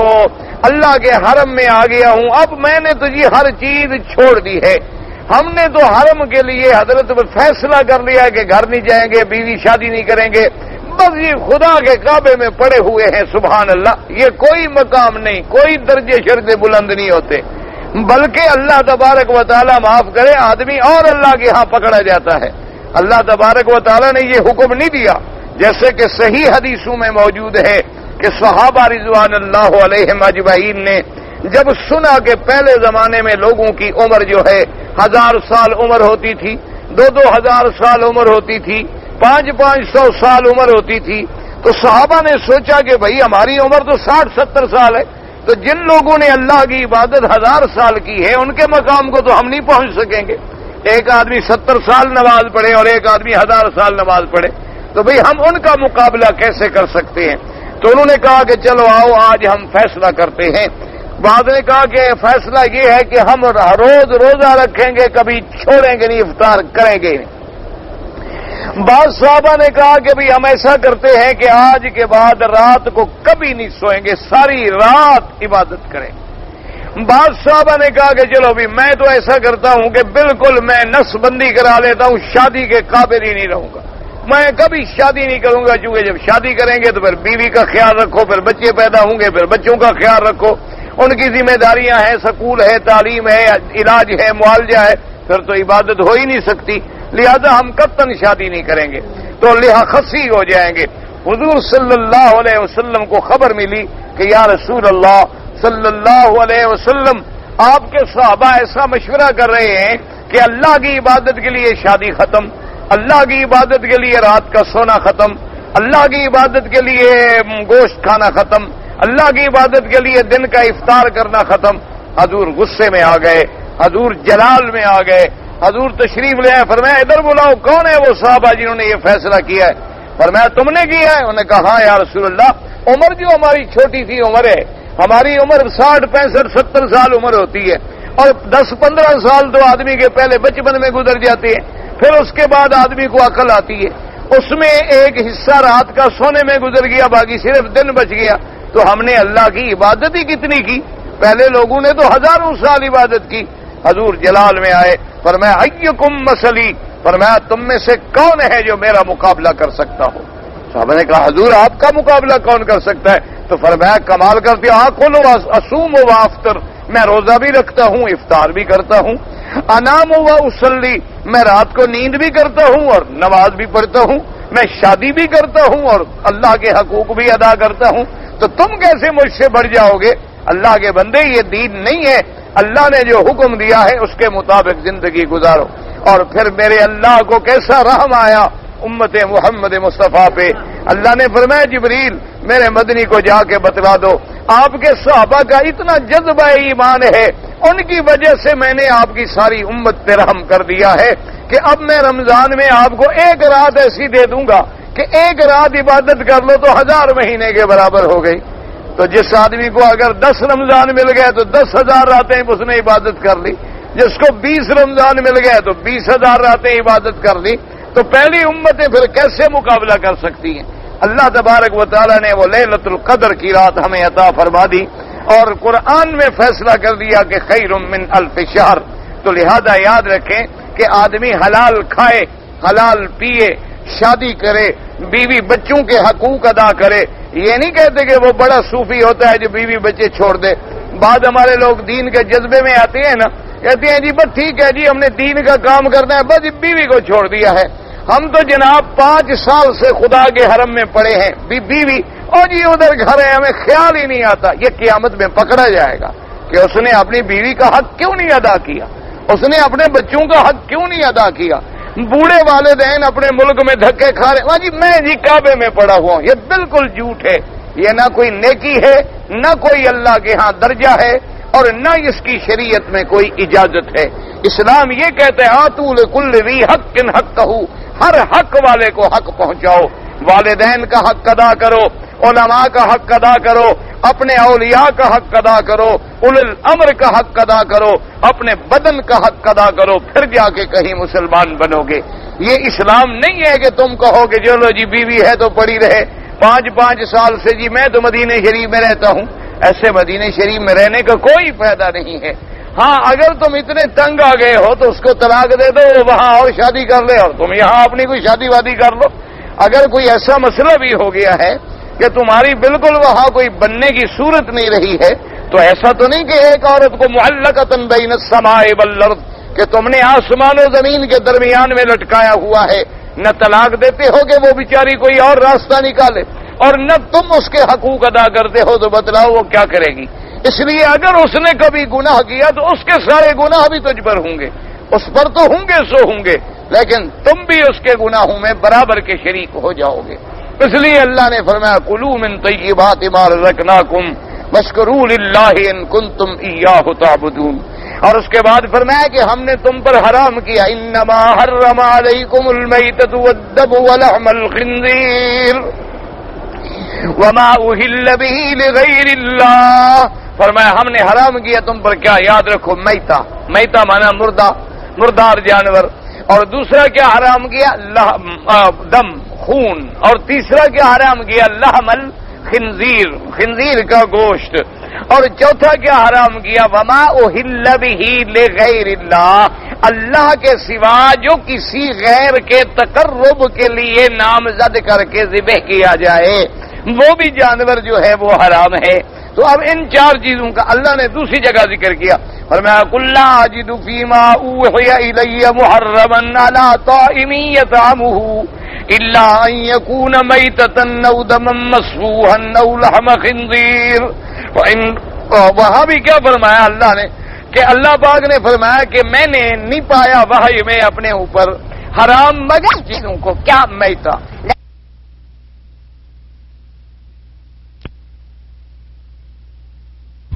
اللہ کے حرم میں آ گیا ہوں، اب میں نے تو جی ہر چیز چھوڑ دی ہے، ہم نے تو حرم کے لیے حضرت فیصلہ کر لیا کہ گھر نہیں جائیں گے، بیوی شادی نہیں کریں گے، بس یہ خدا کے کعبے میں پڑے ہوئے ہیں. سبحان اللہ. یہ کوئی مقام نہیں، کوئی درجے شرطے بلند نہیں ہوتے، بلکہ اللہ تبارک و تعالیٰ معاف کرے آدمی اور اللہ کے ہاں پکڑا جاتا ہے. اللہ تبارک و تعالیٰ نے یہ حکم نہیں دیا. جیسے کہ صحیح حدیثوں میں موجود ہے کہ صحابہ رضوان اللہ علیہم اجمعین نے جب سنا کہ پہلے زمانے میں لوگوں کی عمر جو ہے 1000 سال عمر ہوتی تھی، 2-2 ہزار سال عمر ہوتی تھی، 500-500 سال عمر ہوتی تھی، تو صحابہ نے سوچا کہ بھئی ہماری عمر تو 60-70 سال ہے، تو جن لوگوں نے اللہ کی عبادت 1000 سال کی ہے ان کے مقام کو تو ہم نہیں پہنچ سکیں گے۔ ایک آدمی 70 سال نماز پڑھے اور ایک آدمی 1000 سال نماز پڑھے، تو بھئی ہم ان کا مقابلہ کیسے کر سکتے ہیں؟ تو انہوں نے کہا کہ چلو آؤ آج ہم فیصلہ کرتے ہیں۔ بعد نے کہا کہ فیصلہ یہ ہے کہ ہم روز روزہ رکھیں گے، کبھی چھوڑیں گے نہیں، افطار کریں گے۔ بعض صحابہ نے کہا کہ بھئی ہم ایسا کرتے ہیں کہ آج کے بعد رات کو کبھی نہیں سوئیں گے، ساری رات عبادت کریں۔ بعض صحابہ نے کہا کہ چلو بھی میں تو ایسا کرتا ہوں کہ بالکل میں نس بندی کرا لیتا ہوں، شادی کے قابل ہی نہیں رہوں گا، میں کبھی شادی نہیں کروں گا، کیونکہ جب شادی کریں گے تو پھر بیوی کا خیال رکھو، پھر بچے پیدا ہوں گے، پھر بچوں کا خیال رکھو، ان کی ذمہ داریاں ہیں، سکول ہے، تعلیم ہے، علاج ہے، معالجہ ہے، پھر تو عبادت ہو ہی نہیں سکتی، لہذا ہم قطعاً شادی نہیں کریں گے، تو لہا خصی ہو جائیں گے۔ حضور صلی اللہ علیہ وسلم کو خبر ملی کہ یا رسول اللہ صلی اللہ علیہ وسلم، آپ کے صحابہ ایسا مشورہ کر رہے ہیں کہ اللہ کی عبادت کے لیے شادی ختم، اللہ کی عبادت کے لیے رات کا سونا ختم، اللہ کی عبادت کے لیے گوشت کھانا ختم، اللہ کی عبادت کے لیے دن کا افطار کرنا ختم۔ حضور غصے میں آ گئے، حضور جلال میں آ گئے، حضور تشریف لے آئے، فرمایا ادھر بلاؤ کون ہے وہ صحابہ جنہوں نے یہ فیصلہ کیا ہے؟ فرمایا تم نے کیا ہے؟ انہوں نے کہا ہاں یا رسول اللہ، عمر جو ہماری چھوٹی سی عمر ہے، ہماری عمر 60 65 70 سال عمر ہوتی ہے، اور 10-15 سال تو آدمی کے پہلے بچپن میں گزر جاتے ہیں، پھر اس کے بعد آدمی کو عقل آتی ہے، اس میں ایک حصہ رات کا سونے میں گزر گیا، باقی صرف دن بچ گیا، تو ہم نے اللہ کی عبادت ہی کتنی کی؟ پہلے لوگوں نے تو ہزاروں سال عبادت کی۔ حضور جلال میں آئے، فرمایا ایکم مسلی، فرمایا تم میں سے کون ہے جو میرا مقابلہ کر سکتا ہو؟ صحابہ نے کہا حضور آپ کا مقابلہ کون کر سکتا ہے؟ تو فرمایا کمال کرتے آکل و اصوم و افطر، میں روزہ بھی رکھتا ہوں، افطار بھی کرتا ہوں، انام و اسلی، میں رات کو نیند بھی کرتا ہوں اور نماز بھی پڑھتا ہوں، میں شادی بھی کرتا ہوں اور اللہ کے حقوق بھی ادا کرتا ہوں، تو تم کیسے مجھ سے بڑھ جاؤ گے؟ اللہ کے بندے یہ دین نہیں ہے، اللہ نے جو حکم دیا ہے اس کے مطابق زندگی گزارو۔ اور پھر میرے اللہ کو کیسا رحم آیا امت محمد مصطفیٰ پہ، اللہ نے فرمایا جبریل میرے مدنی کو جا کے بتلا دو، آپ کے صحابہ کا اتنا جذبہ ایمان ہے، ان کی وجہ سے میں نے آپ کی ساری امت پہ رحم کر دیا ہے کہ اب میں رمضان میں آپ کو ایک رات ایسی دے دوں گا کہ ایک رات عبادت کر لو تو 1000 مہینے کے برابر ہو گئی۔ تو جس آدمی کو اگر 10 رمضان مل گئے تو 10,000 راتیں اس نے عبادت کر لی، جس کو 20 رمضان مل گئے تو 20,000 راتیں عبادت کر لی، تو پہلی امتیں پھر کیسے مقابلہ کر سکتی ہیں؟ اللہ تبارک و تعالیٰ نے وہ لیلۃ القدر کی رات ہمیں عطا فرما دی، اور قرآن میں فیصلہ کر دیا کہ خیر من الف شہر، تو لہذا یاد رکھیں کہ آدمی حلال کھائے، حلال پیے، شادی کرے، بیوی بچوں کے حقوق ادا کرے، یہ نہیں کہتے کہ وہ بڑا صوفی ہوتا ہے جو بیوی بچے چھوڑ دے۔ بعد ہمارے لوگ دین کے جذبے میں آتے ہیں نا، کہتے ہیں جی بس ٹھیک ہے جی ہم نے دین کا کام کرنا ہے، بس بیوی کو چھوڑ دیا ہے، ہم تو جناب 5 سال سے خدا کے حرم میں پڑے ہیں، بیوی اور جی ادھر گھر ہے، ہمیں خیال ہی نہیں آتا۔ یہ قیامت میں پکڑا جائے گا کہ اس نے اپنی بیوی کا حق کیوں نہیں ادا کیا، اس نے اپنے بچوں کا حق کیوں نہیں ادا کیا۔ بوڑھے والدین اپنے ملک میں دھکے کھا رہے ہیں، جی میں جی کعبے میں پڑا ہوا ہوں، یہ بالکل جھوٹ ہے، یہ نہ کوئی نیکی ہے، نہ کوئی اللہ کے ہاں درجہ ہے، اور نہ اس کی شریعت میں کوئی اجازت ہے۔ اسلام یہ کہتا ہے آتوا لکل ذی حق حقہ، ہر حق والے کو حق پہنچاؤ، والدین کا حق ادا کرو، علماء کا حق ادا کرو، اپنے اولیاء کا حق ادا کرو، اولو الامر کا حق ادا کرو، اپنے بدن کا حق ادا کرو، پھر جا کے کہیں مسلمان بنو گے۔ یہ اسلام نہیں ہے کہ تم کہو کہ چلو جی بیوی ہے تو پڑی رہے، 5 سال سے جی میں تو مدینہ شریف میں رہتا ہوں، ایسے مدینہ شریف میں رہنے کا کوئی فائدہ نہیں ہے۔ ہاں اگر تم اتنے تنگ آ گئے ہو تو اس کو طلاق دے دو، وہاں اور شادی کر لے اور تم یہاں اپنی کوئی شادی وادی کر لو۔ اگر کوئی ایسا مسئلہ بھی ہو گیا ہے کہ تمہاری بالکل وہاں کوئی بننے کی صورت نہیں رہی ہے، تو ایسا تو نہیں کہ ایک عورت کو معلقۃ بین السماء والارض، کہ تم نے آسمان و زمین کے درمیان میں لٹکایا ہوا ہے، نہ طلاق دیتے ہو کہ وہ بیچاری کوئی اور راستہ نکالے، اور نہ تم اس کے حقوق ادا کرتے ہو، تو بتلاؤ وہ کیا کرے گی؟ اس لیے اگر اس نے کبھی گناہ کیا تو اس کے سارے گناہ بھی تجھ پر ہوں گے، اس پر تو ہوں گے سو ہوں گے، لیکن تم بھی اس کے گناہوں میں برابر کے شریک ہو جاؤ گے. اس لیے اللہ نے فرمایا کلوا من طیبات ما رزقناکم واشکروا للہ ان کنتم ایاہ تعبدون. اور اس کے بعد فرمایا کہ ہم نے تم پر حرام کیا انما حرم علیکم المیتۃ والدم ولحم الخنزیر وما اہل به لغیر اللہ. فرمایا ہم نے حرام کیا تم پر کیا؟ یاد رکھو میتہ، میتہ مانا مردہ، مردار جانور. اور دوسرا کیا حرام کیا؟ دم، خون. اور تیسرا کیا حرام کیا؟ لحم الخنزیر، خنزیر کا گوشت. اور چوتھا کیا حرام کیا؟ وما اہل به لغیر اللہ، اللہ کے سوا جو کسی غیر کے تقرب کے لیے نامزد کر کے ذبح کیا جائے وہ بھی جانور جو ہے وہ حرام ہے. تو اب ان چار چیزوں کا اللہ نے دوسری جگہ ذکر کیا. فرمایا قل لا اجد فيما اوحي الي محرما على طاعم يطعمه الا ان يكون ميتة او دما مسفوحا او لحم خنزير. وہاں بھی کیا فرمایا اللہ نے کہ اللہ پاک نے فرمایا کہ میں نے نہیں پایا وحی میں اپنے اوپر حرام مگر چیزوں کو. کیا؟ میتہ.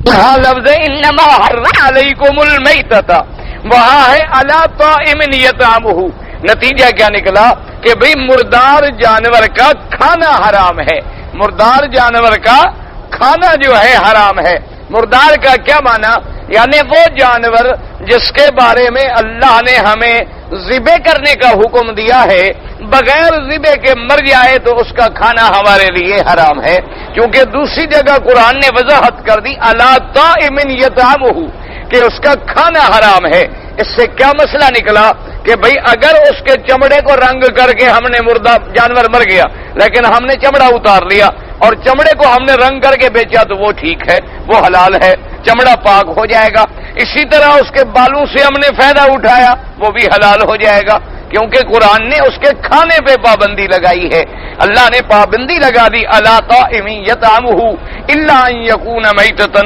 وہاں لفظ انما حرم علیکم المیتۃ، وہاں ہے علی طاعم یطعمہ. نتیجہ کیا نکلا کہ بھئی مردار جانور کا کھانا حرام ہے. مردار جانور کا کھانا جو ہے حرام ہے. مردار کا کیا معنی؟ یعنی وہ جانور جس کے بارے میں اللہ نے ہمیں ذبح کرنے کا حکم دیا ہے، بغیر ذبح کے مر جائے تو اس کا کھانا ہمارے لیے حرام ہے. کیونکہ دوسری جگہ قرآن نے وضاحت کر دی الا طاعم یطعمہ کہ اس کا کھانا حرام ہے. اس سے کیا مسئلہ نکلا کہ بھئی اگر اس کے چمڑے کو رنگ کر کے ہم نے مردہ جانور مر گیا لیکن ہم نے چمڑا اتار لیا اور چمڑے کو ہم نے رنگ کر کے بیچا تو وہ ٹھیک ہے، وہ حلال ہے، چمڑا پاک ہو جائے گا. اسی طرح اس کے بالوں سے ہم نے فائدہ اٹھایا وہ بھی حلال ہو جائے گا، کیونکہ قرآن نے اس کے کھانے پہ پابندی لگائی ہے. اللہ نے پابندی لگا دی الا طاعم یطعمہ الا ان یکون میتۃ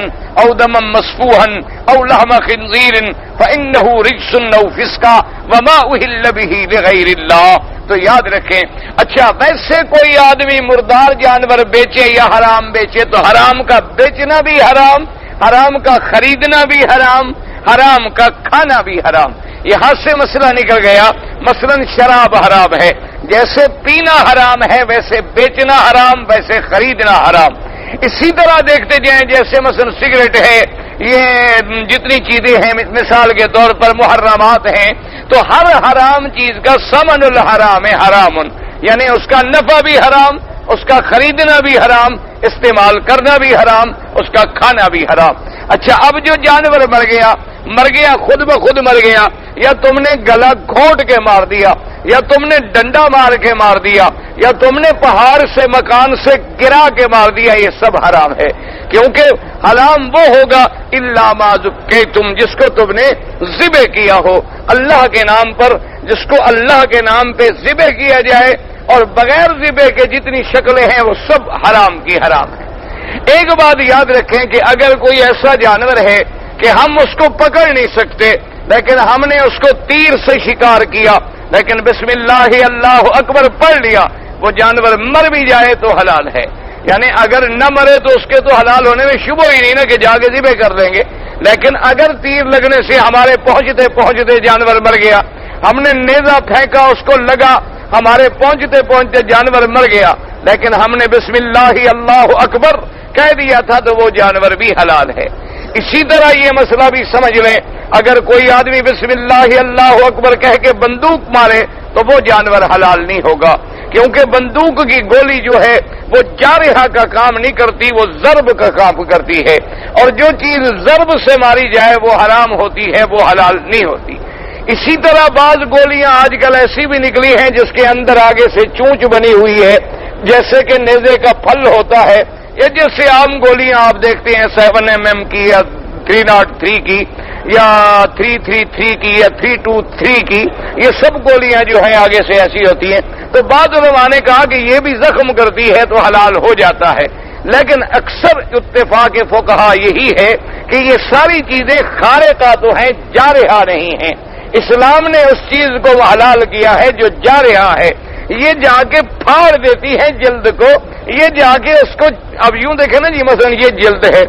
او دما مسفوحا او لحم خنزیر فانہ رجس او فسق وما اہل به لغیر اللہ. تو یاد رکھیں. اچھا ویسے کوئی آدمی مردار جانور بیچے یا حرام بیچے تو حرام کا بیچنا بھی حرام، حرام کا خریدنا بھی حرام، حرام کا کھانا بھی حرام. یہاں سے مسئلہ نکل گیا. مثلا شراب حرام ہے، جیسے پینا حرام ہے ویسے بیچنا حرام، ویسے خریدنا حرام. اسی طرح دیکھتے جائیں جیسے مثلا سگریٹ ہے، یہ جتنی چیزیں ہیں مثال کے طور پر محرمات ہیں، تو ہر حرام چیز کا ثمن الحرام حرام، یعنی اس کا نفع بھی حرام، اس کا خریدنا بھی حرام، استعمال کرنا بھی حرام، اس کا کھانا بھی حرام. اچھا اب جو جانور مر گیا خود بخود مر گیا، یا تم نے گلا گھونٹ کے مار دیا، یا تم نے ڈنڈا مار کے مار دیا، یا تم نے پہاڑ سے مکان سے گرا کے مار دیا، یہ سب حرام ہے. کیونکہ حرام وہ ہوگا الا ما ذکیتم جس کو تم نے ذبح کیا ہو اللہ کے نام پر، جس کو اللہ کے نام پہ ذبح کیا جائے. اور بغیر ذبح کے جتنی شکلیں ہیں وہ سب حرام کی حرام ہے. ایک بات یاد رکھیں کہ اگر کوئی ایسا جانور ہے کہ ہم اس کو پکڑ نہیں سکتے لیکن ہم نے اس کو تیر سے شکار کیا، لیکن بسم اللہ اللہ اکبر پڑھ لیا، وہ جانور مر بھی جائے تو حلال ہے. یعنی اگر نہ مرے تو اس کے تو حلال ہونے میں شبہ ہی نہیں نا کہ جا کے ذبح کر دیں گے. لیکن اگر تیر لگنے سے ہمارے پہنچتے پہنچتے جانور مر گیا، ہم نے نیزہ پھینکا اس کو لگا، ہمارے پہنچتے پہنچتے جانور مر گیا، لیکن ہم نے بسم اللہ اللہ اکبر کہہ دیا تھا تو وہ جانور بھی حلال ہے. اسی طرح یہ مسئلہ بھی سمجھ لیں، اگر کوئی آدمی بسم اللہ اللہ اکبر کہہ کے بندوق مارے تو وہ جانور حلال نہیں ہوگا، کیونکہ بندوق کی گولی جو ہے وہ جارحہ کا کام نہیں کرتی، وہ ضرب کا کام کرتی ہے. اور جو چیز ضرب سے ماری جائے وہ حرام ہوتی ہے، وہ حلال نہیں ہوتی. اسی طرح بعض گولیاں آج کل ایسی بھی نکلی ہیں جس کے اندر آگے سے چونچ بنی ہوئی ہے، جیسے کہ نیزے کا پھل ہوتا ہے. یہ جیسے عام گولیاں آپ دیکھتے ہیں 7mm کی یا 303 کی یا 333 کی یا 323 کی، یہ سب گولیاں جو ہیں آگے سے ایسی ہوتی ہیں. تو بعض علماء نے کہا کہ یہ بھی زخم کرتی ہے تو حلال ہو جاتا ہے. لیکن اکثر اتفاق فقہا یہی ہے کہ یہ ساری چیزیں خارقہ تو ہیں، جارحہ نہیں ہیں. اسلام نے اس چیز کو حلال کیا ہے جو جا رہا ہے، یہ جا کے پھاڑ دیتی ہے جلد کو، یہ جا کے اس کو، اب یوں دیکھیں نا جی، مثلا یہ جلد ہے،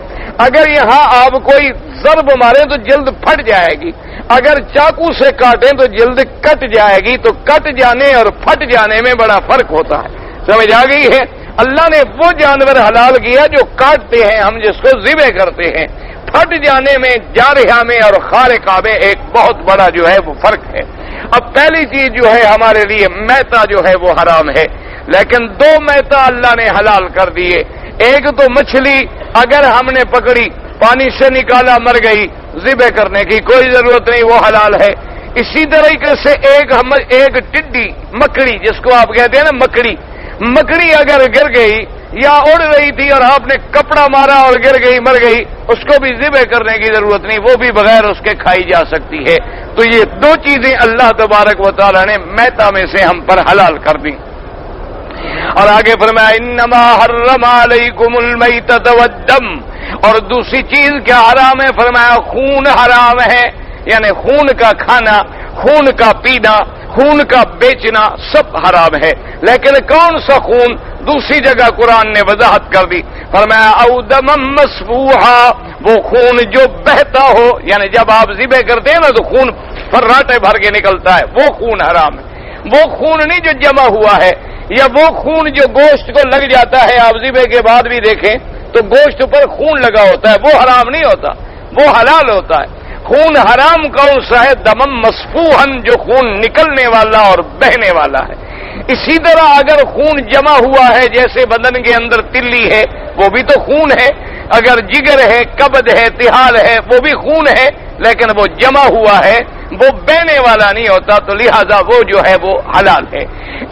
اگر یہاں آپ کوئی ضرب ماریں تو جلد پھٹ جائے گی، اگر چاقو سے کاٹیں تو جلد کٹ جائے گی، تو کٹ جانے اور پھٹ جانے میں بڑا فرق ہوتا ہے، سمجھ آ گئی ہے؟ اللہ نے وہ جانور حلال کیا جو کاٹتے ہیں ہم، جس کو ذبح کرتے ہیں، پھٹ جانے میں، جارحہ میں اور خارقہ میں ایک بہت بڑا جو ہے وہ فرق ہے۔ اب پہلی چیز جو ہے ہمارے لیے میتہ جو ہے وہ حرام ہے، لیکن دو میتہ اللہ نے حلال کر دیے۔ ایک تو مچھلی اگر ہم نے پکڑی، پانی سے نکالا، مر گئی، ذبح کرنے کی کوئی ضرورت نہیں، وہ حلال ہے۔ اسی طریقے سے ایک ٹڈی، مکڑی جس کو آپ کہتے ہیں نا، مکڑی اگر گر گئی یا اڑ رہی تھی اور آپ نے کپڑا مارا اور گر گئی، مر گئی، اس کو بھی ذبح کرنے کی ضرورت نہیں، وہ بھی بغیر اس کے کھائی جا سکتی ہے۔ تو یہ دو چیزیں اللہ تبارک و تعالی نے میتہ میں سے ہم پر حلال کر دی۔ اور آگے فرمایا انما حرم علیکم المیتۃ والدم، اور دوسری چیز کیا حرام ہے؟ فرمایا خون حرام ہے، یعنی خون کا کھانا، خون کا پینا، خون کا بیچنا سب حرام ہے۔ لیکن کون سا خون؟ دوسری جگہ قرآن نے وضاحت کر دی، فرمایا او دم مسفوحا، وہ خون جو بہتا ہو، یعنی جب آپ ذبح کرتے ہیں نا تو خون فراٹے بھر کے نکلتا ہے، وہ خون حرام ہے۔ وہ خون نہیں جو جمع ہوا ہے، یا وہ خون جو گوشت کو لگ جاتا ہے، آپ ذبح کے بعد بھی دیکھیں تو گوشت پر خون لگا ہوتا ہے، وہ حرام نہیں ہوتا، وہ حلال ہوتا ہے۔ خون حرام کون سا ہے؟ دمم مسفوحن، جو خون نکلنے والا اور بہنے والا ہے۔ اسی طرح اگر خون جمع ہوا ہے، جیسے بدن کے اندر تلی ہے، وہ بھی تو خون ہے، اگر جگر ہے، کبد ہے، تہال ہے، وہ بھی خون ہے، لیکن وہ جمع ہوا ہے، وہ بہنے والا نہیں ہوتا، تو لہذا وہ جو ہے وہ حلال ہے۔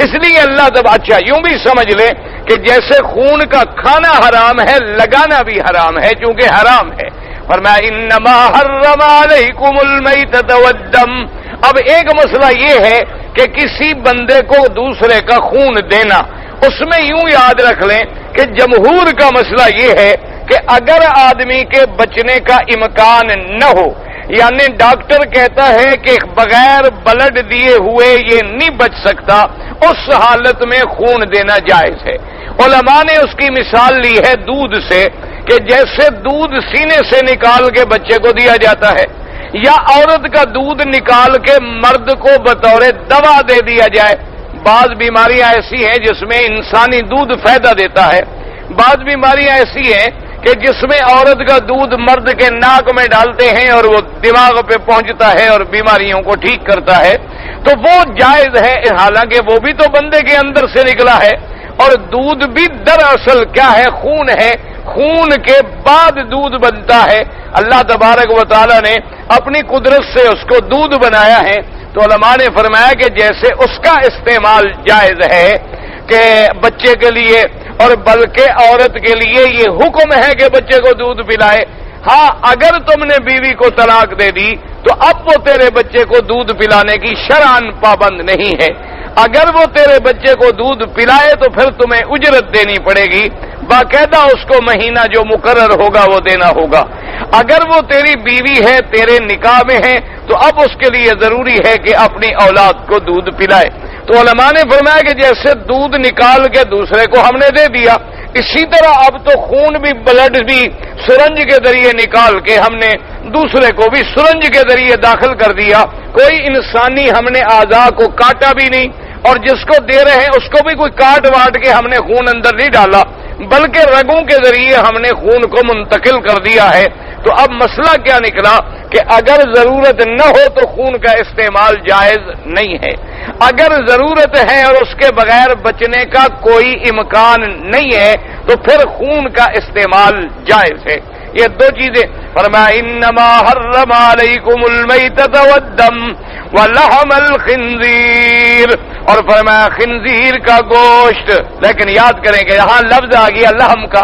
اس لیے اللہ تب اچھا یوں بھی سمجھ لے کہ جیسے خون کا کھانا حرام ہے، لگانا بھی حرام ہے، چونکہ حرام ہے۔ فرمایا انما حرم علیکم المیتۃ والدم۔ اب ایک مسئلہ یہ ہے کہ کسی بندے کو دوسرے کا خون دینا، اس میں یوں یاد رکھ لیں کہ جمہور کا مسئلہ یہ ہے کہ اگر آدمی کے بچنے کا امکان نہ ہو، یعنی ڈاکٹر کہتا ہے کہ بغیر بلڈ دیے ہوئے یہ نہیں بچ سکتا، اس حالت میں خون دینا جائز ہے۔ علماء نے اس کی مثال لی ہے دودھ سے، کہ جیسے دودھ سینے سے نکال کے بچے کو دیا جاتا ہے، یا عورت کا دودھ نکال کے مرد کو بطور دوا دے دیا جائے۔ بعض بیماریاں ایسی ہیں جس میں انسانی دودھ فائدہ دیتا ہے، بعض بیماریاں ایسی ہیں کہ جس میں عورت کا دودھ مرد کے ناک میں ڈالتے ہیں اور وہ دماغ پہ پہنچتا ہے اور بیماریوں کو ٹھیک کرتا ہے، تو وہ جائز ہے، حالانکہ وہ بھی تو بندے کے اندر سے نکلا ہے۔ اور دودھ بھی دراصل کیا ہے؟ خون ہے، خون کے بعد دودھ بنتا ہے۔ اللہ تبارک و تعالی نے اپنی قدرت سے اس کو دودھ بنایا ہے، تو علماء نے فرمایا کہ جیسے اس کا استعمال جائز ہے کہ بچے کے لیے، اور بلکہ عورت کے لیے یہ حکم ہے کہ بچے کو دودھ پلائے۔ ہاں اگر تم نے بیوی کو طلاق دے دی تو اب وہ تیرے بچے کو دودھ پلانے کی شرعاً پابند نہیں ہے۔ اگر وہ تیرے بچے کو دودھ پلائے تو پھر تمہیں اجرت دینی پڑے گی، باقاعدہ اس کو مہینہ جو مقرر ہوگا وہ دینا ہوگا۔ اگر وہ تیری بیوی ہے، تیرے نکاح میں ہے، تو اب اس کے لیے ضروری ہے کہ اپنی اولاد کو دودھ پلائے۔ تو علماء نے فرمایا کہ جیسے دودھ نکال کے دوسرے کو ہم نے دے دیا، اسی طرح اب تو خون بھی، بلڈ بھی سرنج کے ذریعے نکال کے ہم نے دوسرے کو بھی سرنج کے ذریعے داخل کر دیا۔ کوئی انسانی ہم نے اعضاء کو کاٹا بھی نہیں، اور جس کو دے رہے ہیں اس کو بھی کوئی کاٹ واٹ کے ہم نے خون اندر نہیں ڈالا، بلکہ رگوں کے ذریعے ہم نے خون کو منتقل کر دیا ہے۔ تو اب مسئلہ کیا نکلا کہ اگر ضرورت نہ ہو تو خون کا استعمال جائز نہیں ہے، اگر ضرورت ہے اور اس کے بغیر بچنے کا کوئی امکان نہیں ہے تو پھر خون کا استعمال جائز ہے۔ یہ دو چیزیں فرمایا انما حرم علیکم المیتۃ والدم ولحم الخنزیر، اور فرمایا خنزیر کا گوشت، لیکن یاد کریں کہ یہاں لفظ آ گیا لحم کا،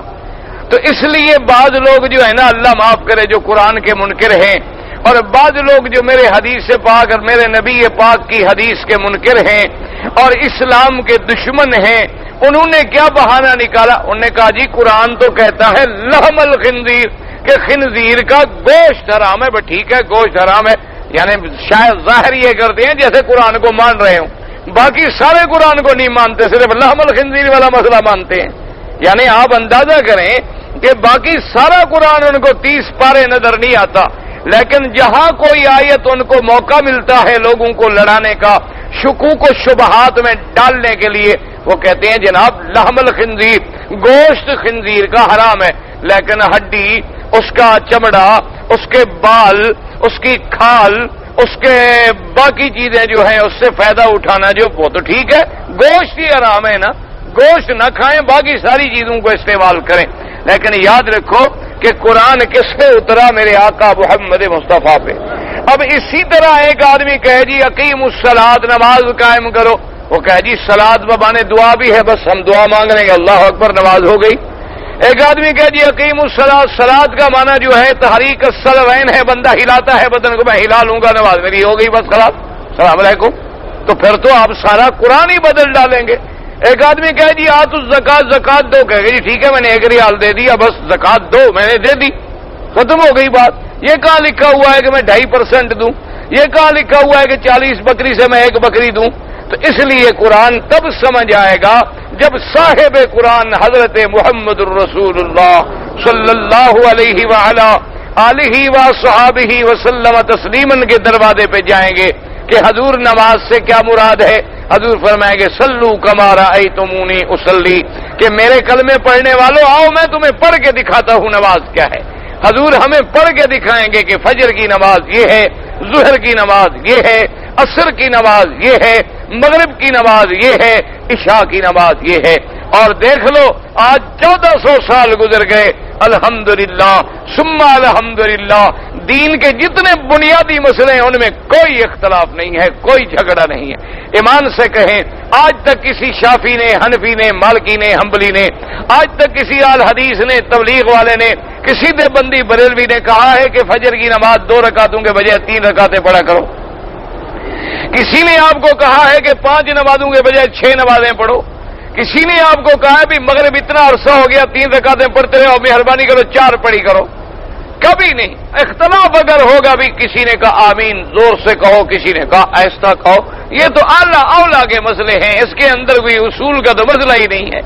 تو اس لیے بعض لوگ جو ہے نا، اللہ معاف کرے، جو قرآن کے منکر ہیں، اور بعض لوگ جو میرے حدیث پاک اور میرے نبی پاک کی حدیث کے منکر ہیں اور اسلام کے دشمن ہیں، انہوں نے کیا بہانہ نکالا؟ انہوں نے کہا جی قرآن تو کہتا ہے لحم الخنزیر، کہ خنزیر کا گوشت حرام ہے۔ بس ٹھیک ہے، گوشت حرام ہے، یعنی شاید ظاہر یہ کرتے ہیں جیسے قرآن کو مان رہے ہوں، باقی سارے قرآن کو نہیں مانتے، صرف لحم الخنزیر والا مسئلہ مانتے ہیں۔ یعنی آپ اندازہ کریں کہ باقی سارا قرآن ان کو 30 پارے نظر نہیں آتا، لیکن جہاں کوئی آیت ان کو موقع ملتا ہے لوگوں کو لڑانے کا، شکوک و شبہات میں ڈالنے کے لیے، وہ کہتے ہیں جناب لحم الخنزیر، گوشت خنزیر کا حرام ہے، لیکن ہڈی، اس کا چمڑا، اس کے بال، اس کی کھال، اس کے باقی چیزیں جو ہیں اس سے فائدہ اٹھانا جو وہ تو ٹھیک ہے، گوشت ہی حرام ہے نا، گوشت نہ کھائیں، باقی ساری چیزوں کو استعمال کریں۔ لیکن یاد رکھو کہ قرآن کس پہ اترا؟ میرے آقا محمد مصطفیٰ پہ۔ اب اسی طرح ایک آدمی کہے جی اقیم الصلاۃ، نماز قائم کرو، وہ کہے جی صلاۃ بمانے دعا بھی ہے، بس ہم دعا مانگ لیں گے، اللہ اکبر، نماز ہو گئی۔ ایک آدمی کہے جی اقیم الصلاۃ، صلاۃ کا معنی جو ہے تحریک الصلوین ہے، بندہ ہلاتا ہے بدن کو، میں ہلا لوں گا، نماز میری ہو گئی، بس خلاص، السلام علیکم۔ تو پھر تو آپ سارا قرآن ہی بدل ڈالیں گے۔ ایک آدمی کہے جی آت الزکات، زکات دو، کہے گا جی ٹھیک ہے میں نے 1 ریال دے دیا، بس زکات دو، میں نے دے دی، ختم ہو گئی بات۔ یہ کہاں لکھا ہوا ہے کہ میں 2.5% دوں؟ یہ کہاں لکھا ہوا ہے کہ 40 بکری سے میں 1 بکری دوں؟ تو اس لیے قرآن تب سمجھ آئے گا جب صاحب قرآن حضرت محمد الرسول اللہ صلی اللہ علیہ وعلا آلہ وصحابہ وسلم تسلیما کے دروازے پہ جائیں گے کہ حضور نماز سے کیا مراد ہے؟ حضور فرمائیں گے سلو کما رأیتمونی اصلی، کہ میرے کلمے پڑھنے والوں آؤ میں تمہیں پڑھ کے دکھاتا ہوں نماز کیا ہے۔ حضور ہمیں پڑھ کے دکھائیں گے کہ فجر کی نماز یہ ہے، ظہر کی نماز یہ ہے، عصر کی نماز یہ ہے، مغرب کی نماز یہ ہے، عشاء کی نماز یہ ہے۔ اور دیکھ لو آج 1400 سال گزر گئے، الحمدللہ ثم الحمدللہ، دین کے جتنے بنیادی مسئلے ہیں ان میں کوئی اختلاف نہیں ہے، کوئی جھگڑا نہیں ہے۔ ایمان سے کہیں آج تک کسی شافی نے، حنفی نے، مالکی نے، حنبلی نے، آج تک کسی اہل حدیث نے، تبلیغ والے نے، کسی دیوبندی بریلوی نے کہا ہے کہ فجر کی نماز 2 رکعتوں کے بجائے 3 رکعتیں پڑھا کرو؟ کسی نے آپ کو کہا ہے کہ 5 نمازوں کے بجائے 6 نمازیں پڑھو؟ کسی نے آپ کو کہا ہے بھی مغرب اتنا عرصہ ہو گیا 3 رکعتیں پڑھتے رہو، مہربانی کرو 4 پڑھی کرو؟ کبھی نہیں۔ اختلاف اگر ہوگا بھی کسی نے کہا آمین زور سے کہو، کسی نے کہا آہستہ کہو، یہ تو اعلیٰ اولا کے مسئلے ہیں، اس کے اندر کوئی اصول کا تو مسئلہ ہی نہیں ہے۔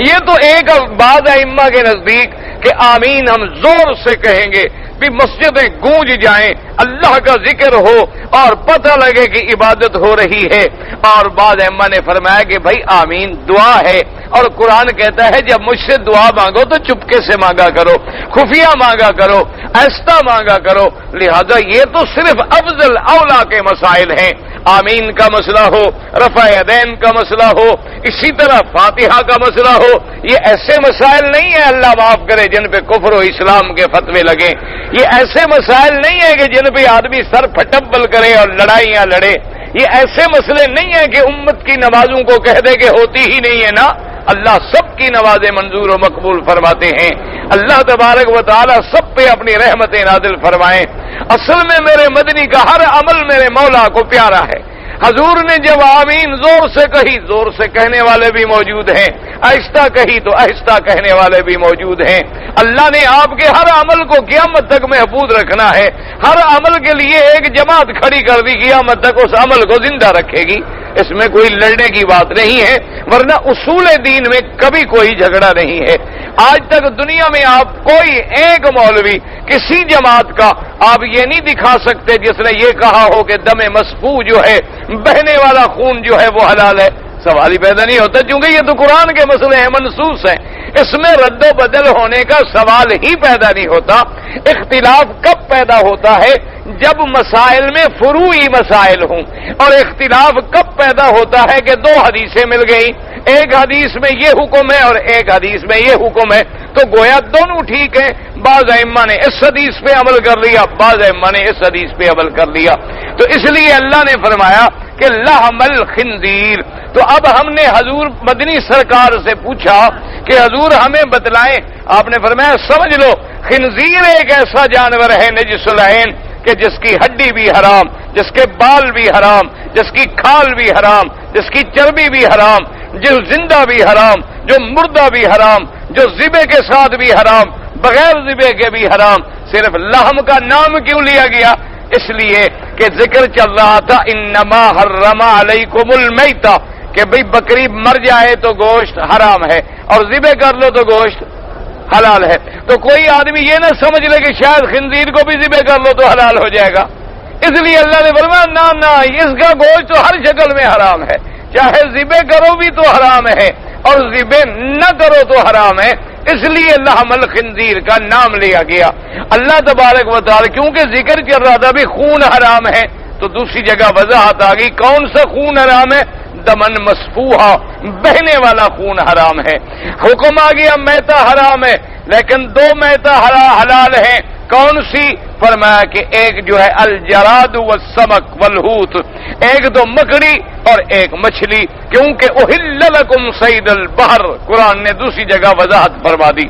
یہ تو ایک بعض ائمہ کے نزدیک کہ آمین ہم زور سے کہیں گے، بھی مسجدیں گونج جائیں، اللہ کا ذکر ہو اور پتہ لگے کہ عبادت ہو رہی ہے۔ اور بعض ائمہ نے فرمایا کہ بھائی آمین دعا ہے، اور قرآن کہتا ہے جب مجھ سے دعا مانگو تو چپکے سے مانگا کرو، خفیہ مانگا کرو، آہستہ مانگا کرو۔ لہذا یہ تو صرف افضل اولا کے مسائل ہیں، آمین کا مسئلہ ہو، رفع یدین کا مسئلہ ہو، اسی طرح فاتحہ کا مسئلہ ہو، یہ ایسے مسائل نہیں ہیں اللہ معاف کرے جن پہ کفر و اسلام کے فتوے لگیں، یہ ایسے مسائل نہیں ہیں کہ جن پہ آدمی سر پھٹبل کرے اور لڑائیاں لڑے، یہ ایسے مسئلے نہیں ہیں کہ امت کی نمازوں کو کہہ دے کہ ہوتی ہی نہیں ہے نا، اللہ سب کی نمازیں منظور و مقبول فرماتے ہیں، اللہ تبارک و تعالی سب پہ اپنی رحمتیں نازل فرمائیں۔ اصل میں میرے مدنی کا ہر عمل میرے مولا کو پیارا ہے۔ حضور نے جب آمین زور سے کہی، زور سے کہنے والے بھی موجود ہیں، آہستہ کہی تو آہستہ کہنے والے بھی موجود ہیں۔ اللہ نے آپ کے ہر عمل کو قیامت تک محفوظ رکھنا ہے، ہر عمل کے لیے ایک جماعت کھڑی کر دی، قیامت تک اس عمل کو زندہ رکھے گی، اس میں کوئی لڑنے کی بات نہیں ہے، ورنہ اصول دین میں کبھی کوئی جھگڑا نہیں ہے۔ آج تک دنیا میں آپ کوئی ایک مولوی کسی جماعت کا آپ یہ نہیں دکھا سکتے جس نے یہ کہا ہو کہ دم مسفوح جو ہے، بہنے والا خون جو ہے وہ حلال ہے۔ سوال ہی پیدا نہیں ہوتا، کیونکہ یہ تو قرآن کے مسئلے ہیں، منصوص ہیں، اس میں رد و بدل ہونے کا سوال ہی پیدا نہیں ہوتا۔ اختلاف کب پیدا ہوتا ہے؟ جب مسائل میں فروعی مسائل ہوں، اور اختلاف کب پیدا ہوتا ہے کہ 2 حدیثیں مل گئی، ایک حدیث میں یہ حکم ہے اور ایک حدیث میں یہ حکم ہے، تو گویا دونوں ٹھیک ہیں، بعض ائمہ نے اس حدیث پہ عمل کر لیا، بعض ائمہ نے اس حدیث پہ عمل کر لیا، تو اس لیے اللہ نے فرمایا کہ لحم الخنزیر۔ تو اب ہم نے حضور مدنی سرکار سے پوچھا کہ حضور ہمیں بتلائیں، آپ نے فرمایا سمجھ لو خنزیر ایک ایسا جانور ہے نجس العین کہ جس کی ہڈی بھی حرام، جس کے بال بھی حرام، جس کی کھال بھی حرام، جس کی چربی بھی حرام، جو زندہ بھی حرام، جو مردہ بھی حرام، جو ذبح کے ساتھ بھی حرام، بغیر ذبح کے بھی حرام۔ صرف لحم کا نام کیوں لیا گیا؟ اس لیے کہ ذکر چل رہا تھا انما حرم علیکم المیتہ کہ بھئی بکری مر جائے تو گوشت حرام ہے اور ذبح کر لو تو گوشت حلال ہے. تو کوئی آدمی یہ نہ سمجھ لے کہ شاید خنزیر کو بھی ذبح کر لو تو حلال ہو جائے گا. اس لیے اللہ نے فرمایا نہ اس کا گوشت تو ہر شکل میں حرام ہے, چاہے ذبح کرو بھی تو حرام ہے اور ذبح نہ کرو تو حرام ہے. اس لیے لحم الخنزیر کا نام لیا گیا. اللہ تبارک و تعالی کیونکہ ذکر کر رہا تھا بھی خون حرام ہے تو دوسری جگہ وضاحت آ گئی کون سا خون حرام ہے, دمن مسفوحا بہنے والا خون حرام ہے. حکم آ گیا میتہ حرام ہے لیکن دو میتہ حلال ہیں. کون سی؟ فرمایا کہ ایک جو ہے الجراد والسمک والحوت, ایک تو مکڑی اور ایک مچھلی, کیونکہ احل لکم صید البحر قرآن نے دوسری جگہ وضاحت فرما دی.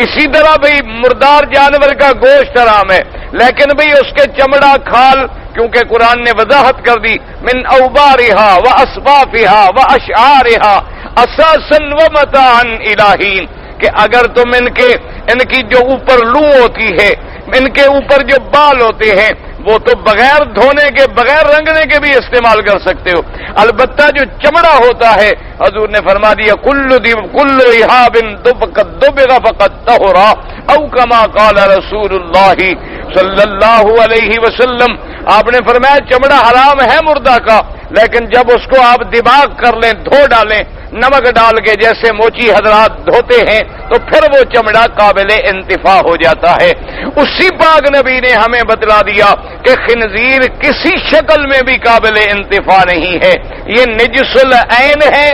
اسی طرح بھئی مردار جانور کا گوشت حرام ہے لیکن بھئی اس کے چمڑا کھال کیونکہ قرآن نے وضاحت کر دی من اوبارہا واصفافہا واشعارہا اساسا ومتاعا الہین کہ اگر تم ان کی جو اوپر لو ہوتی ہے, ان کے اوپر جو بال ہوتے ہیں وہ تو بغیر دھونے کے بغیر رنگنے کے بھی استعمال کر سکتے ہو. البتہ جو چمڑا ہوتا ہے حضور نے فرما دیا کل اہاب دبغ فقد طہرا او کما قال رسول اللہ صلی اللہ علیہ وسلم. آپ نے فرمایا چمڑا حرام ہے مردہ کا لیکن جب اس کو آپ دباغ کر لیں, دھو ڈالیں نمک ڈال کے جیسے موچی حضرات دھوتے ہیں تو پھر وہ چمڑا قابل انتفاع ہو جاتا ہے. اسی پاک نبی نے ہمیں بتلا دیا کہ خنزیر کسی شکل میں بھی قابل انتفاع نہیں ہے, یہ نجس العین ہے,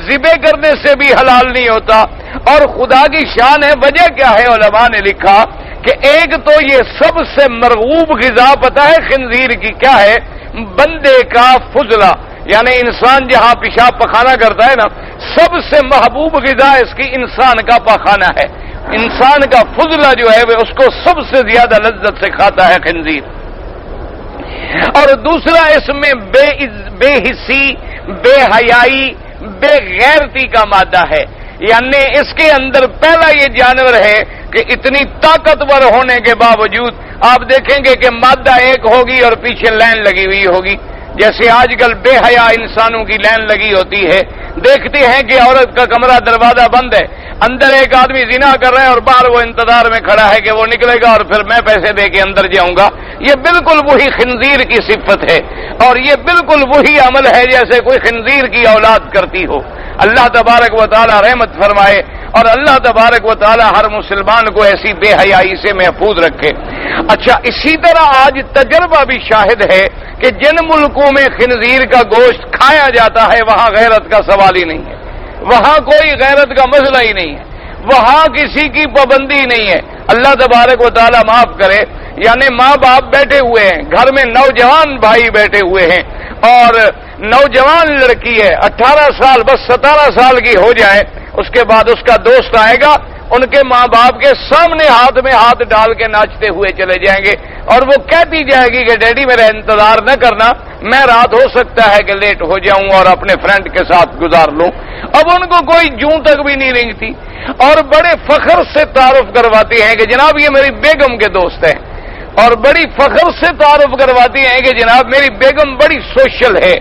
ذبح کرنے سے بھی حلال نہیں ہوتا. اور خدا کی شان ہے, وجہ کیا ہے علماء نے لکھا کہ ایک تو یہ سب سے مرغوب غذا پتہ ہے خنزیر کی کیا ہے, بندے کا فضلہ, یعنی انسان جہاں پیشاب پخانہ کرتا ہے نا سب سے محبوب غذا اس کی انسان کا پخانہ ہے. انسان کا فضلہ جو ہے وہ اس کو سب سے زیادہ لذت سے کھاتا ہے خنزیر. اور دوسرا اس میں بے حسی, بے حیائی, بے غیرتی کا مادہ ہے. یعنی اس کے اندر پہلا یہ جانور ہے کہ اتنی طاقتور ہونے کے باوجود آپ دیکھیں گے کہ مادہ ایک ہوگی اور پیچھے لائن لگی ہوئی ہوگی. جیسے آج کل بے حیا انسانوں کی لائن لگی ہوتی ہے, دیکھتے ہیں کہ عورت کا کمرہ دروازہ بند ہے, اندر ایک آدمی زنا کر رہا ہے اور باہر وہ انتظار میں کھڑا ہے کہ وہ نکلے گا اور پھر میں پیسے دے کے اندر جاؤں گا. یہ بالکل وہی خنزیر کی صفت ہے اور یہ بالکل وہی عمل ہے جیسے کوئی خنزیر کی اولاد کرتی ہو. اللہ تبارک و تعالی رحمت فرمائے اور اللہ تبارک و تعالی ہر مسلمان کو ایسی بے حیائی سے محفوظ رکھے. اچھا, اسی طرح آج تجربہ بھی شاہد ہے کہ جن ملکوں میں خنزیر کا گوشت کھایا جاتا ہے وہاں غیرت کا سوال ہی نہیں ہے, وہاں کوئی غیرت کا مسئلہ ہی نہیں ہے, وہاں کسی کی پابندی نہیں ہے. اللہ تبارک و تعالی معاف کرے, یعنی ماں باپ بیٹھے ہوئے ہیں گھر میں, نوجوان بھائی بیٹھے ہوئے ہیں اور نوجوان لڑکی ہے 18 سال, بس 17 سال کی ہو جائے اس کے بعد اس کا دوست آئے گا, ان کے ماں باپ کے سامنے ہاتھ میں ہاتھ ڈال کے ناچتے ہوئے چلے جائیں گے اور وہ کہتی جائے گی کہ ڈیڈی میرا انتظار نہ کرنا, میں رات ہو سکتا ہے کہ لیٹ ہو جاؤں اور اپنے فرینڈ کے ساتھ گزار لوں. اب ان کو کوئی جوں تک بھی نہیں رنگتی اور بڑے فخر سے تعارف کرواتی ہیں کہ جناب یہ میری بیگم کے دوست ہیں, اور بڑی فخر سے تعارف کرواتی ہیں کہ جناب میری بیگم بڑی سوشل ہے.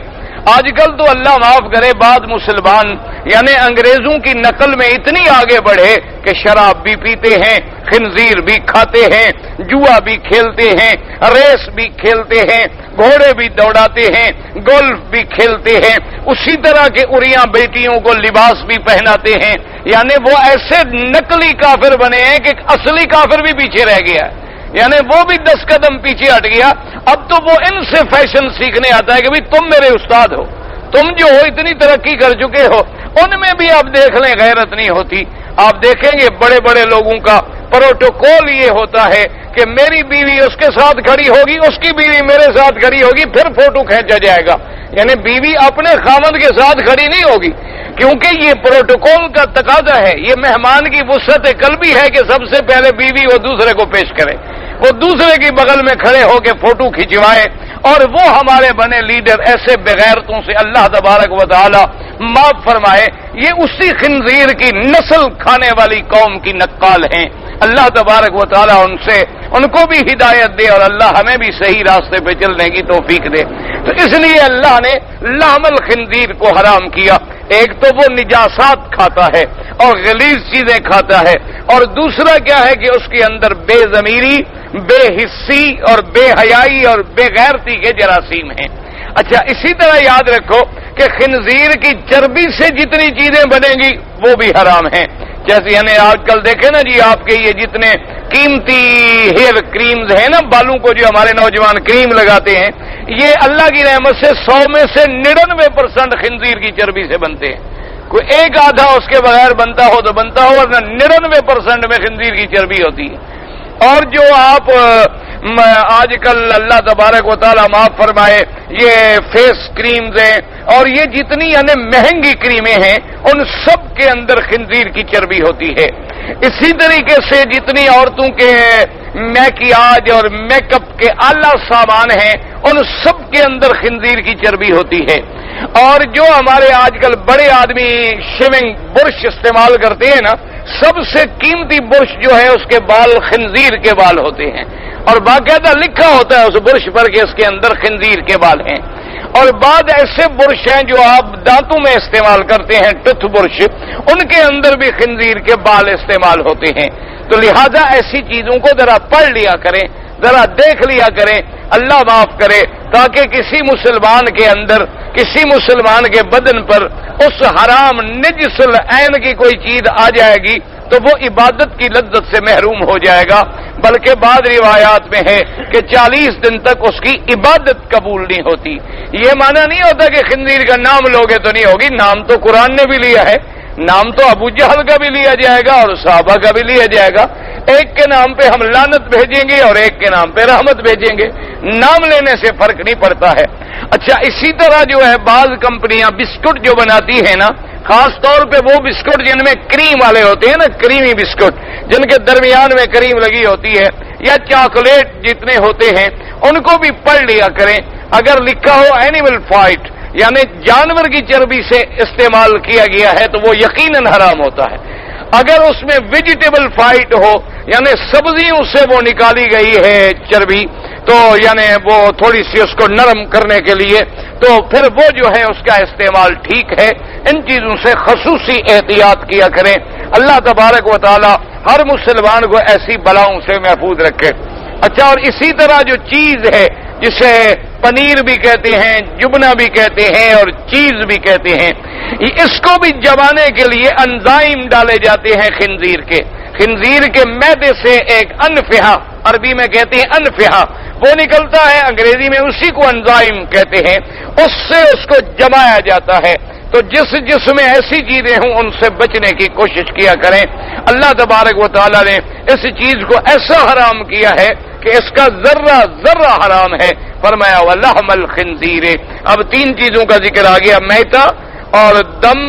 آج کل تو اللہ معاف کرے بعض مسلمان یعنی انگریزوں کی نقل میں اتنی آگے بڑھے کہ شراب بھی پیتے ہیں, خنزیر بھی کھاتے ہیں, جوا بھی کھیلتے ہیں, ریس بھی کھیلتے ہیں, گھوڑے بھی دوڑاتے ہیں, گولف بھی کھیلتے ہیں, اسی طرح کے اریاں بیٹیوں کو لباس بھی پہناتے ہیں. یعنی وہ ایسے نقلی کافر بنے ہیں کہ اصلی کافر بھی پیچھے رہ گیا ہے, یعنی وہ بھی 10 قدم پیچھے ہٹ گیا. اب تو وہ ان سے فیشن سیکھنے آتا ہے کہ بھئی تم میرے استاد ہو, تم جو ہو اتنی ترقی کر چکے ہو. ان میں بھی آپ دیکھ لیں غیرت نہیں ہوتی. آپ دیکھیں گے بڑے بڑے لوگوں کا پروٹوکول یہ ہوتا ہے کہ میری بیوی اس کے ساتھ کھڑی ہوگی, اس کی بیوی میرے ساتھ کھڑی ہوگی, پھر فوٹو کھینچا جائے گا. یعنی بیوی اپنے خامد کے ساتھ کھڑی نہیں ہوگی کیونکہ یہ پروٹوکول کا تقاضا ہے. یہ مہمان کی وسعت قلبی ہے کہ سب سے پہلے بیوی وہ دوسرے کو پیش کرے, وہ دوسرے کی بغل میں کھڑے ہو کے فوٹو کھنچوائے. اور وہ ہمارے بنے لیڈر ایسے بغیرتوں سے اللہ تبارک و تعالی معاف فرمائے, یہ اسی خنزیر کی نسل کھانے والی قوم کی نقال ہیں. اللہ تبارک و تعالی ان کو بھی ہدایت دے اور اللہ ہمیں بھی صحیح راستے پہ چلنے کی توفیق دے۔ تو اس لیے اللہ نے لحم الخنزیر کو حرام کیا۔ ایک تو وہ نجاسات کھاتا ہے اور غلیظ چیزیں کھاتا ہے، اور دوسرا کیا ہے کہ اس کے اندر بے ضمیری، بے حسی اور بے حیائی اور بے غیرتی کے جراثیم ہیں۔ اچھا، اسی طرح یاد رکھو کہ خنزیر کی چربی سے جتنی چیزیں بنیں گی وہ بھی حرام ہیں۔ جیسے یعنی آج کل دیکھیں نا جی، آپ کے یہ جتنے قیمتی ہیئر کریمز ہیں نا، بالوں کو جو ہمارے نوجوان کریم لگاتے ہیں، یہ اللہ کی رحمت سے 100 میں سے 99% خنزیر کی چربی سے بنتے ہیں۔ کوئی ایک آدھا اس کے بغیر بنتا ہو تو بنتا ہو، ورنہ 99% میں خنزیر کی چربی ہوتی ہے۔ اور جو آپ آج کل اللہ تبارک و تعالی معاف فرمائے یہ فیس کریمز ہیں اور یہ جتنی یعنی مہنگی کریمیں ہیں، ان سب کے اندر خنزیر کی چربی ہوتی ہے۔ اسی طریقے سے جتنی عورتوں کے میکیاج اور میک اپ کے اعلیٰ سامان ہیں، ان سب کے اندر خنزیر کی چربی ہوتی ہے۔ اور جو ہمارے آج کل بڑے آدمی شیونگ برش استعمال کرتے ہیں نا، سب سے قیمتی برش جو ہے اس کے بال خنزیر کے بال ہوتے ہیں، اور باقاعدہ لکھا ہوتا ہے اس برش پر کہ اس کے اندر خنزیر کے بال ہیں۔ اور بعض ایسے برش ہیں جو آپ دانتوں میں استعمال کرتے ہیں، ٹوتھ برش، ان کے اندر بھی خنزیر کے بال استعمال ہوتے ہیں۔ تو لہذا ایسی چیزوں کو ذرا پڑھ لیا کریں، ذرا دیکھ لیا کریں، اللہ معاف کرے، تاکہ کسی مسلمان کے اندر، کسی مسلمان کے بدن پر اس حرام نجس العین کی کوئی چیز آ جائے گی تو وہ عبادت کی لذت سے محروم ہو جائے گا، بلکہ بعض روایات میں ہے کہ 40 دن تک اس کی عبادت قبول نہیں ہوتی۔ یہ معنی نہیں ہوتا کہ خنزیر کا نام لوگے تو نہیں ہوگی، نام تو قرآن نے بھی لیا ہے، نام تو ابو جہل کا بھی لیا جائے گا اور صحابہ کا بھی لیا جائے گا۔ ایک کے نام پہ ہم لعنت بھیجیں گے اور ایک کے نام پہ رحمت بھیجیں گے، نام لینے سے فرق نہیں پڑتا ہے۔ اچھا، اسی طرح جو ہے بعض کمپنیاں بسکٹ جو بناتی ہیں نا، خاص طور پہ وہ بسکٹ جن میں کریم والے ہوتے ہیں نا، کریمی بسکٹ جن کے درمیان میں کریم لگی ہوتی ہے، یا چاکلیٹ جتنے ہوتے ہیں، ان کو بھی پڑھ لیا کریں۔ اگر لکھا ہو اینیمل فائٹ یعنی جانور کی چربی سے استعمال کیا گیا ہے تو وہ یقیناً حرام ہوتا ہے۔ اگر اس میں ویجیٹیبل فائٹ ہو یعنی سبزیوں سے وہ نکالی گئی ہے چربی، تو یعنی وہ تھوڑی سی اس کو نرم کرنے کے لیے، تو پھر وہ جو ہے اس کا استعمال ٹھیک ہے۔ ان چیزوں سے خصوصی احتیاط کیا کریں۔ اللہ تبارک و تعالی ہر مسلمان کو ایسی بلاؤں سے محفوظ رکھے۔ اچھا، اور اسی طرح جو چیز ہے جسے پنیر بھی کہتے ہیں، جبنہ بھی کہتے ہیں اور چیز بھی کہتے ہیں، اس کو بھی جمانے کے لیے انزائم ڈالے جاتے ہیں خنزیر کے معدے سے ایک انفہا، عربی میں کہتے ہیں انفہا، وہ نکلتا ہے، انگریزی میں اسی کو انزائم کہتے ہیں، اس سے اس کو جمایا جاتا ہے۔ تو جس میں ایسی چیزیں ہوں ان سے بچنے کی کوشش کیا کریں۔ اللہ تبارک و تعالی نے اس چیز کو ایسا حرام کیا ہے کہ اس کا ذرہ ذرہ حرام ہے، فرمایا وَلَحْمَ الْخِنْزِيرِ۔ اب 3 چیزوں کا ذکر آ گیا، میتا اور دم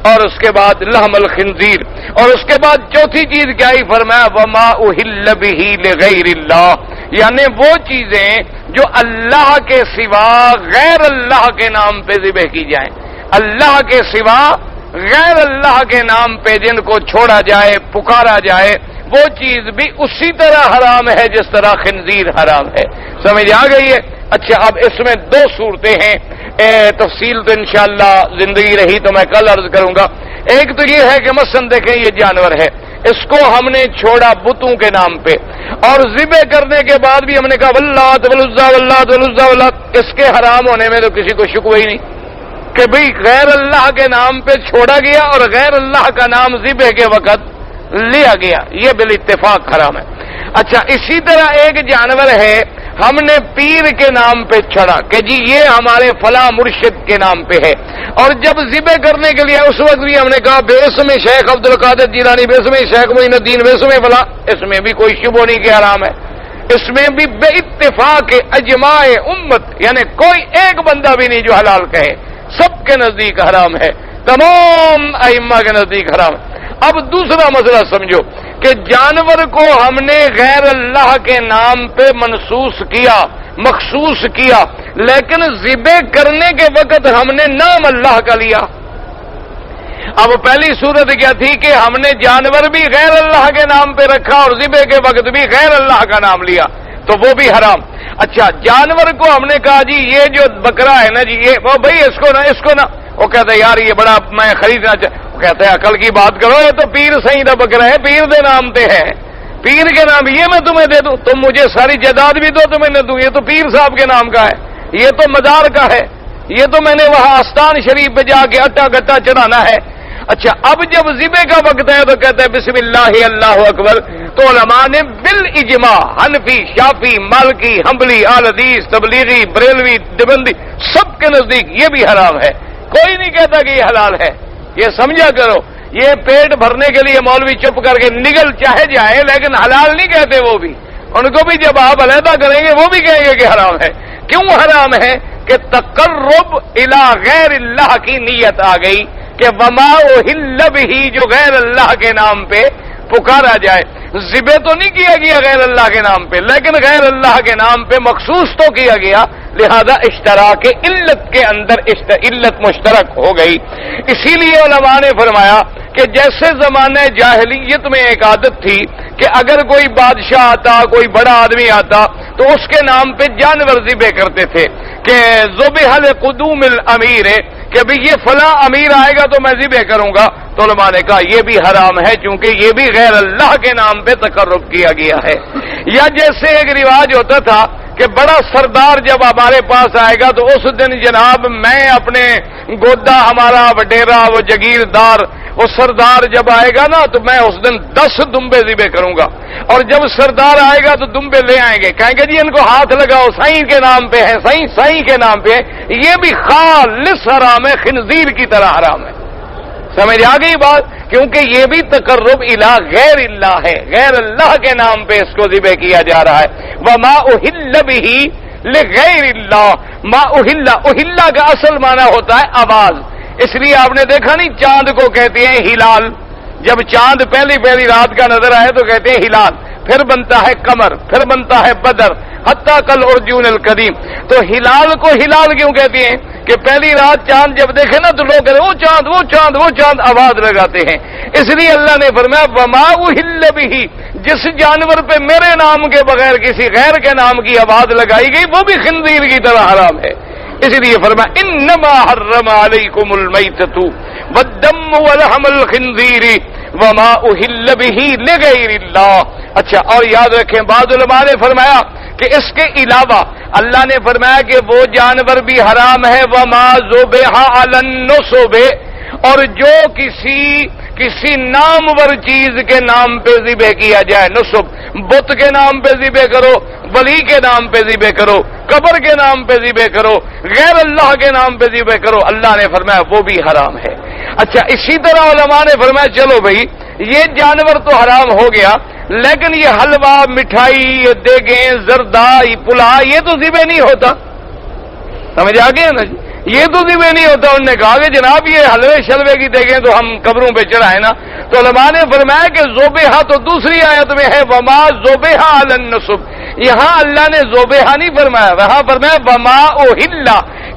اور اس کے بعد لحم الخنزیر، اور اس کے بعد چوتھی چیز کیا ہی فرمایا وَمَا أُهِلَّ بِهِ لِغَيْرِ اللَّهِ، یعنی وہ چیزیں جو اللہ کے سوا غیر اللہ کے نام پہ ذبح کی جائیں، اللہ کے سوا غیر اللہ کے نام پہ جن کو چھوڑا جائے، پکارا جائے، وہ چیز بھی اسی طرح حرام ہے جس طرح خنزیر حرام ہے۔ سمجھ آ گئی ہے؟ اچھا، اب اس میں 2 صورتیں ہیں، تفصیل تو انشاءاللہ زندگی رہی تو میں کل عرض کروں گا۔ ایک تو یہ ہے کہ مثلا دیکھیں یہ جانور ہے، اس کو ہم نے چھوڑا بتوں کے نام پہ، اور ذبح کرنے کے بعد بھی ہم نے کہا واللات والعزیٰ واللات والعزیٰ واللات، اس کے حرام ہونے میں تو کسی کو شک ہی نہیں کہ بھئی غیر اللہ کے نام پہ چھوڑا گیا اور غیر اللہ کا نام ذبح کے وقت لیا گیا، یہ بالاتفاق حرام ہے۔ اچھا، اسی طرح ایک جانور ہے ہم نے پیر کے نام پہ چھڑا کہ جی یہ ہمارے فلاں مرشد کے نام پہ ہے، اور جب ذبح کرنے کے لیے اس وقت بھی ہم نے کہا باسم شیخ عبد القادر جیلانی، باسم شیخ معین الدین، باسم فلاں، اس میں بھی کوئی شبہ نہیں کہ حرام ہے۔ اس میں بھی بے اتفاق اجماع امت یعنی کوئی ایک بندہ بھی نہیں جو حلال کہے، سب کے نزدیک حرام ہے، تمام ائمہ کے نزدیک حرام ہے۔ اب دوسرا مسئلہ سمجھو کہ جانور کو ہم نے غیر اللہ کے نام پہ مخصوص کیا، لیکن ذبح کرنے کے وقت ہم نے نام اللہ کا لیا۔ اب پہلی صورت کیا تھی کہ ہم نے جانور بھی غیر اللہ کے نام پہ رکھا اور ذبح کے وقت بھی غیر اللہ کا نام لیا تو وہ بھی حرام. اچھا جانور کو ہم نے کہا جی یہ جو بکرا ہے نا جی یہ وہ بھائی اس کو نا وہ کہتا ہے یار یہ بڑا میں خریدنا وہ کہتا ہے عقل کی بات کرو یہ تو پیر صحیح دا بکرا ہے پیر دے نام تے ہے پیر کے نام یہ میں تمہیں دے دوں تم مجھے ساری جائیداد بھی دو تمہیں نہ دوں یہ تو پیر صاحب کے نام کا ہے یہ تو مزار کا ہے یہ تو میں نے وہاں آستان شریف پہ جا کے اٹا گٹا چڑھانا ہے. اچھا اب جب ذبح کا وقت ہے تو کہتے ہیں بسم اللہ اللہ اکبر تو علماء نے بالاجماع حنفی شافی مالکی حنبلی اہل حدیث تبلیغی بریلوی دیوبندی سب کے نزدیک یہ بھی حرام ہے. کوئی نہیں کہتا کہ یہ حلال ہے. یہ سمجھا کرو یہ پیٹ بھرنے کے لیے مولوی چپ کر کے نگل چاہے جائے لیکن حلال نہیں کہتے وہ بھی ان کو بھی جب آپ علیحدہ کریں گے وہ بھی کہیں گے کہ حرام ہے. کیوں حرام ہے کہ تقرب الی غیر اللہ کی نیت آ گئی کہ وما احل بہ جو غیر اللہ کے نام پہ پکارا جائے. ذبح تو نہیں کیا گیا غیر اللہ کے نام پہ لیکن غیر اللہ کے نام پہ مخصوص تو کیا گیا لہذا اشتراک علت کے اندر علت مشترک ہو گئی. اسی لیے علماء نے فرمایا کہ جیسے زمانہ جاہلیت میں ایک عادت تھی کہ اگر کوئی بادشاہ آتا کوئی بڑا آدمی آتا تو اس کے نام پہ جانور ذبح کرتے تھے کہ ذبح لقدوم الامیر کہ ابھی یہ فلاں امیر آئے گا تو میں ذبح کروں گا. تو علماء نے کہا یہ بھی حرام ہے کیونکہ یہ بھی غیر اللہ کے نام پہ تقرب کیا گیا ہے. یا جیسے ایک رواج ہوتا تھا کہ بڑا سردار جب ہمارے پاس آئے گا تو اس دن جناب میں اپنے گودا ہمارا وڈیرا وہ جگیردار وہ سردار جب آئے گا نا تو میں اس دن 10 دمبے ذبح کروں گا اور جب سردار آئے گا تو دمبے لے آئیں گے کہیں گے جی ان کو ہاتھ لگاؤ سائیں کے نام پہ ہے سائیں کے نام پہ ہے. یہ بھی خالص حرام ہے خنزیر کی طرح حرام ہے. سمجھ آ گئی بات کیونکہ یہ بھی تقرب الی غیر اللہ ہے غیر اللہ کے نام پہ اس کو ذبح کیا جا رہا ہے. وما احل بہ لغیر اللہ ما احل کا اصل معنی ہوتا ہے آواز. اس لیے آپ نے دیکھا نہیں چاند کو کہتے ہیں ہلال جب چاند پہلی رات کا نظر آئے تو کہتے ہیں ہلال پھر بنتا ہے قمر پھر بنتا ہے بدر حتیٰ کل ارجون القدیم. تو ہلال کو ہلال کیوں کہتے ہیں کہ پہلی رات چاند جب دیکھے نا تو لوگ کہتے ہیں وہ چاند آواز لگاتے ہیں. اس لیے اللہ نے فرمایا وما احل بہ جس جانور پہ میرے نام کے بغیر کسی غیر کے نام کی آواز لگائی گئی وہ بھی خنزیر کی طرح حرام ہے. اس لیے فرمایا انما حرم علیکم المیتۃ والدم ولحم الخنزیر وما احل بہ لغیر اللہ. اچھا اور یاد رکھیں بعض علماء نے فرمایا کہ اس کے علاوہ اللہ نے فرمایا کہ وہ جانور بھی حرام ہے وما ذبح علی النصب اور جو کسی نامور چیز کے نام پہ ذبح کیا جائے. نصب بت کے نام پہ ذبح کرو ولی کے نام پہ ذبح کرو قبر کے نام پہ ذبح کرو غیر اللہ کے نام پہ ذبح کرو اللہ نے فرمایا وہ بھی حرام ہے. اچھا اسی طرح علماء نے فرمایا چلو بھائی یہ جانور تو حرام ہو گیا لیکن یہ حلوہ مٹھائی دیگیں زردہ پلا یہ تو ذبح نہیں ہوتا. سمجھ آ گیا نا جی یہ تو ذبح نہیں ہوتا. انہوں نے کہا کہ جناب یہ حلوے شلوے کی دیگیں تو ہم قبروں پہ چڑھائیں نا. تو علماء نے فرمایا کہ ذبح تو دوسری آیت میں ہے وما ذبح علی النصب. یہاں اللہ نے ذبح نہیں فرمایا وہاں فرمایا وما احل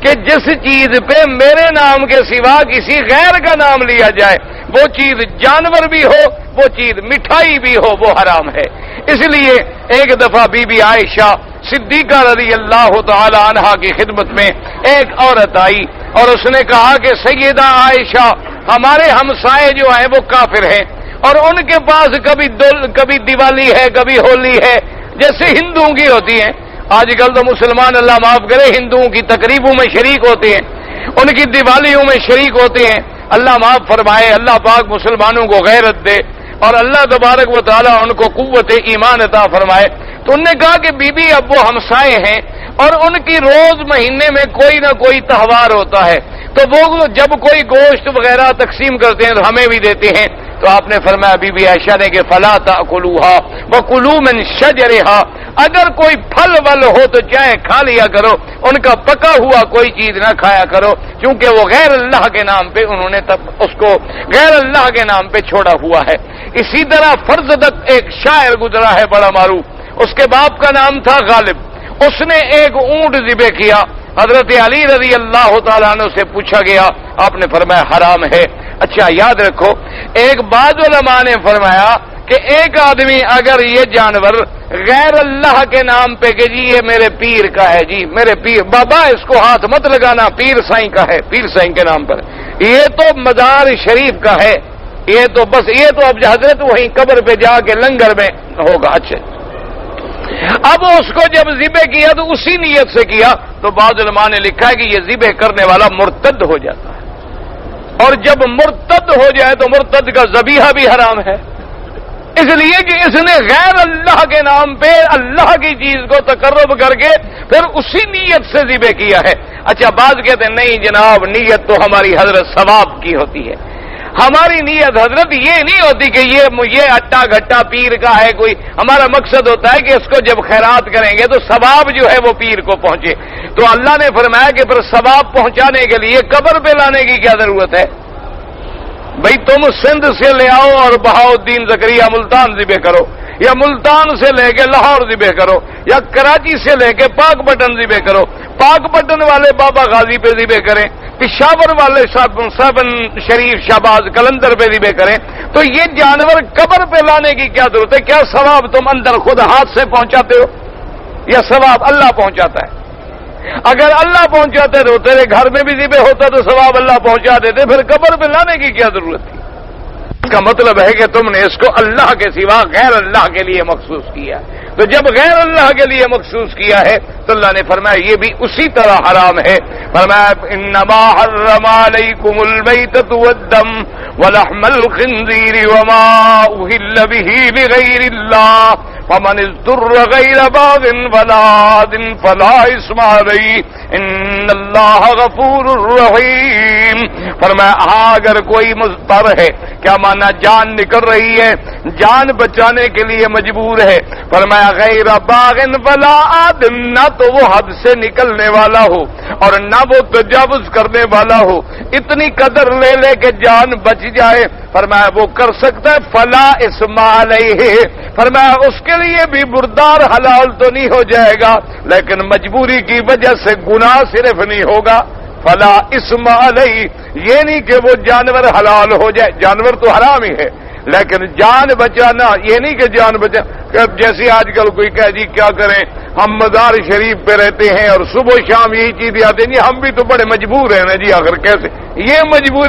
کہ جس چیز پہ میرے نام کے سوا کسی غیر کا نام لیا جائے وہ چیز جانور بھی ہو وہ چیز مٹھائی بھی ہو وہ حرام ہے. اس لیے ایک دفعہ بی بی عائشہ صدیقہ رضی اللہ تعالی عنہا کی خدمت میں ایک عورت آئی اور اس نے کہا کہ سیدہ عائشہ ہمارے ہمسائے جو ہیں وہ کافر ہیں اور ان کے پاس کبھی دیوالی ہے کبھی ہولی ہے جیسے ہندوؤں کی ہوتی ہیں. آج کل تو مسلمان اللہ معاف کرے ہندوؤں کی تقریبوں میں شریک ہوتے ہیں ان کی دیوالیوں میں شریک ہوتے ہیں. اللہ معاف فرمائے اللہ پاک مسلمانوں کو غیرت دے اور اللہ تبارک و تعالی ان کو قوت ایمان عطا فرمائے. تو انہوں نے کہا کہ بی بی اب وہ ہمسائے ہیں اور ان کی روز مہینے میں کوئی نہ کوئی تہوار ہوتا ہے تو وہ جب کوئی گوشت وغیرہ تقسیم کرتے ہیں تو ہمیں بھی دیتے ہیں. تو آپ نے فرمایا بی بی عائشہ نے کہ فلا تاکلوها وکلوا من شجرها اگر کوئی پھل ول ہو تو چاہے کھا لیا کرو ان کا پکا ہوا کوئی چیز نہ کھایا کرو کیونکہ وہ غیر اللہ کے نام پہ انہوں نے تب اس کو غیر اللہ کے نام پہ چھوڑا ہوا ہے. اسی طرح فرزدق ایک شاعر گزرا ہے بڑا معروف اس کے باپ کا نام تھا غالب. اس نے ایک اونٹ ذبح کیا. حضرت علی رضی اللہ تعالیٰ عنہ سے پوچھا گیا آپ نے فرمایا حرام ہے. اچھا یاد رکھو، ایک بعض علماء نے فرمایا کہ ایک آدمی اگر یہ جانور غیر اللہ کے نام پہ کہ جی یہ میرے پیر کا ہے، جی میرے پیر بابا اس کو ہاتھ مت لگانا، پیر سائیں کا ہے، پیر سائیں کے نام پر، یہ تو مزار شریف کا ہے، یہ تو بس یہ تو اب حضرت وہیں قبر پہ جا کے لنگر میں ہوگا۔ اچھا اب اس کو جب ذبح کیا تو اسی نیت سے کیا، تو بعض علماء نے لکھا ہے کہ یہ ذبح کرنے والا مرتد ہو جاتا ہے، اور جب مرتد ہو جائے تو مرتد کا ذبیحہ بھی حرام ہے، اس لیے کہ اس نے غیر اللہ کے نام پہ اللہ کی چیز کو تقرب کر کے پھر اسی نیت سے ذبح کیا ہے۔ اچھا بعض کہتے ہیں نہیں جناب، نیت تو ہماری حضرت ثواب کی ہوتی ہے، ہماری نیت حضرت یہ نہیں ہوتی کہ یہ اٹا گھٹا پیر کا ہے کوئی، ہمارا مقصد ہوتا ہے کہ اس کو جب خیرات کریں گے تو ثواب جو ہے وہ پیر کو پہنچے۔ تو اللہ نے فرمایا کہ پھر ثواب پہنچانے کے لیے قبر پہ لانے کی کیا ضرورت ہے؟ بھئی تم سندھ سے لے آؤ اور بہاؤدین زکریا ملتان ذبح کرو، یا ملتان سے لے کے لاہور ذبح کرو، یا کراچی سے لے کے پاک پٹن ذبح کرو، پاک پٹن والے بابا غازی پہ ذبح کریں، پشاور والے سابن شریف شہباز کلندر پہ ذبح کریں، تو یہ جانور قبر پہ لانے کی کیا ضرورت ہے؟ کیا ثواب تم اندر خود ہاتھ سے پہنچاتے ہو یا ثواب اللہ پہنچاتا ہے؟ اگر اللہ پہنچاتے تو تیرے گھر میں بھی ذبح ہوتا تو ثواب اللہ پہنچا دیتے، پھر قبر پہ لانے کی کیا ضرورت تھی؟ اس کا مطلب ہے کہ تم نے اس کو اللہ کے سوا غیر اللہ کے لیے مخصوص کیا، تو جب غیر اللہ کے لیے مخصوص کیا ہے تو اللہ نے فرمایا یہ بھی اسی طرح حرام ہے۔ فرمایا انما حرم علیکم المیتۃ والدم ولحم الخنزیر وما اہل به بغیر اللہ فمن اضطر غیر باغ ولا عاد فلا اثم علیہ ان اللہ غفور رحیم۔ فرمایا اگر کوئی مضطر ہے، کیا مانا جان نکل رہی ہے، جان بچانے کے لیے مجبور ہے، فرمایا غیر باغ ولا عاد، نہ تو وہ حد سے نکلنے والا ہو اور نہ وہ تجاوز کرنے والا ہو، اتنی قدر لے لے کہ جان بچ جائے، فرمایا وہ کر سکتا ہے، فلا اثم علیہ، فرمایا اس کے لیے بھی مردار حلال تو نہیں ہو جائے گا لیکن مجبوری کی وجہ سے گناہ صرف نہیں ہوگا، فلا اثم علیہ، یہ نہیں کہ وہ جانور حلال ہو جائے، جانور تو حرام ہی ہے لیکن جان بچانا یہ نہیں کہ جان بچا، جیسے آج کل کوئی کہہ جی کیا کریں ہم مزار شریف پہ رہتے ہیں اور صبح شام یہی چیزیں آتے ہیں، ہم بھی تو بڑے مجبور ہیں نا جی، آخر کیسے یہ مجبور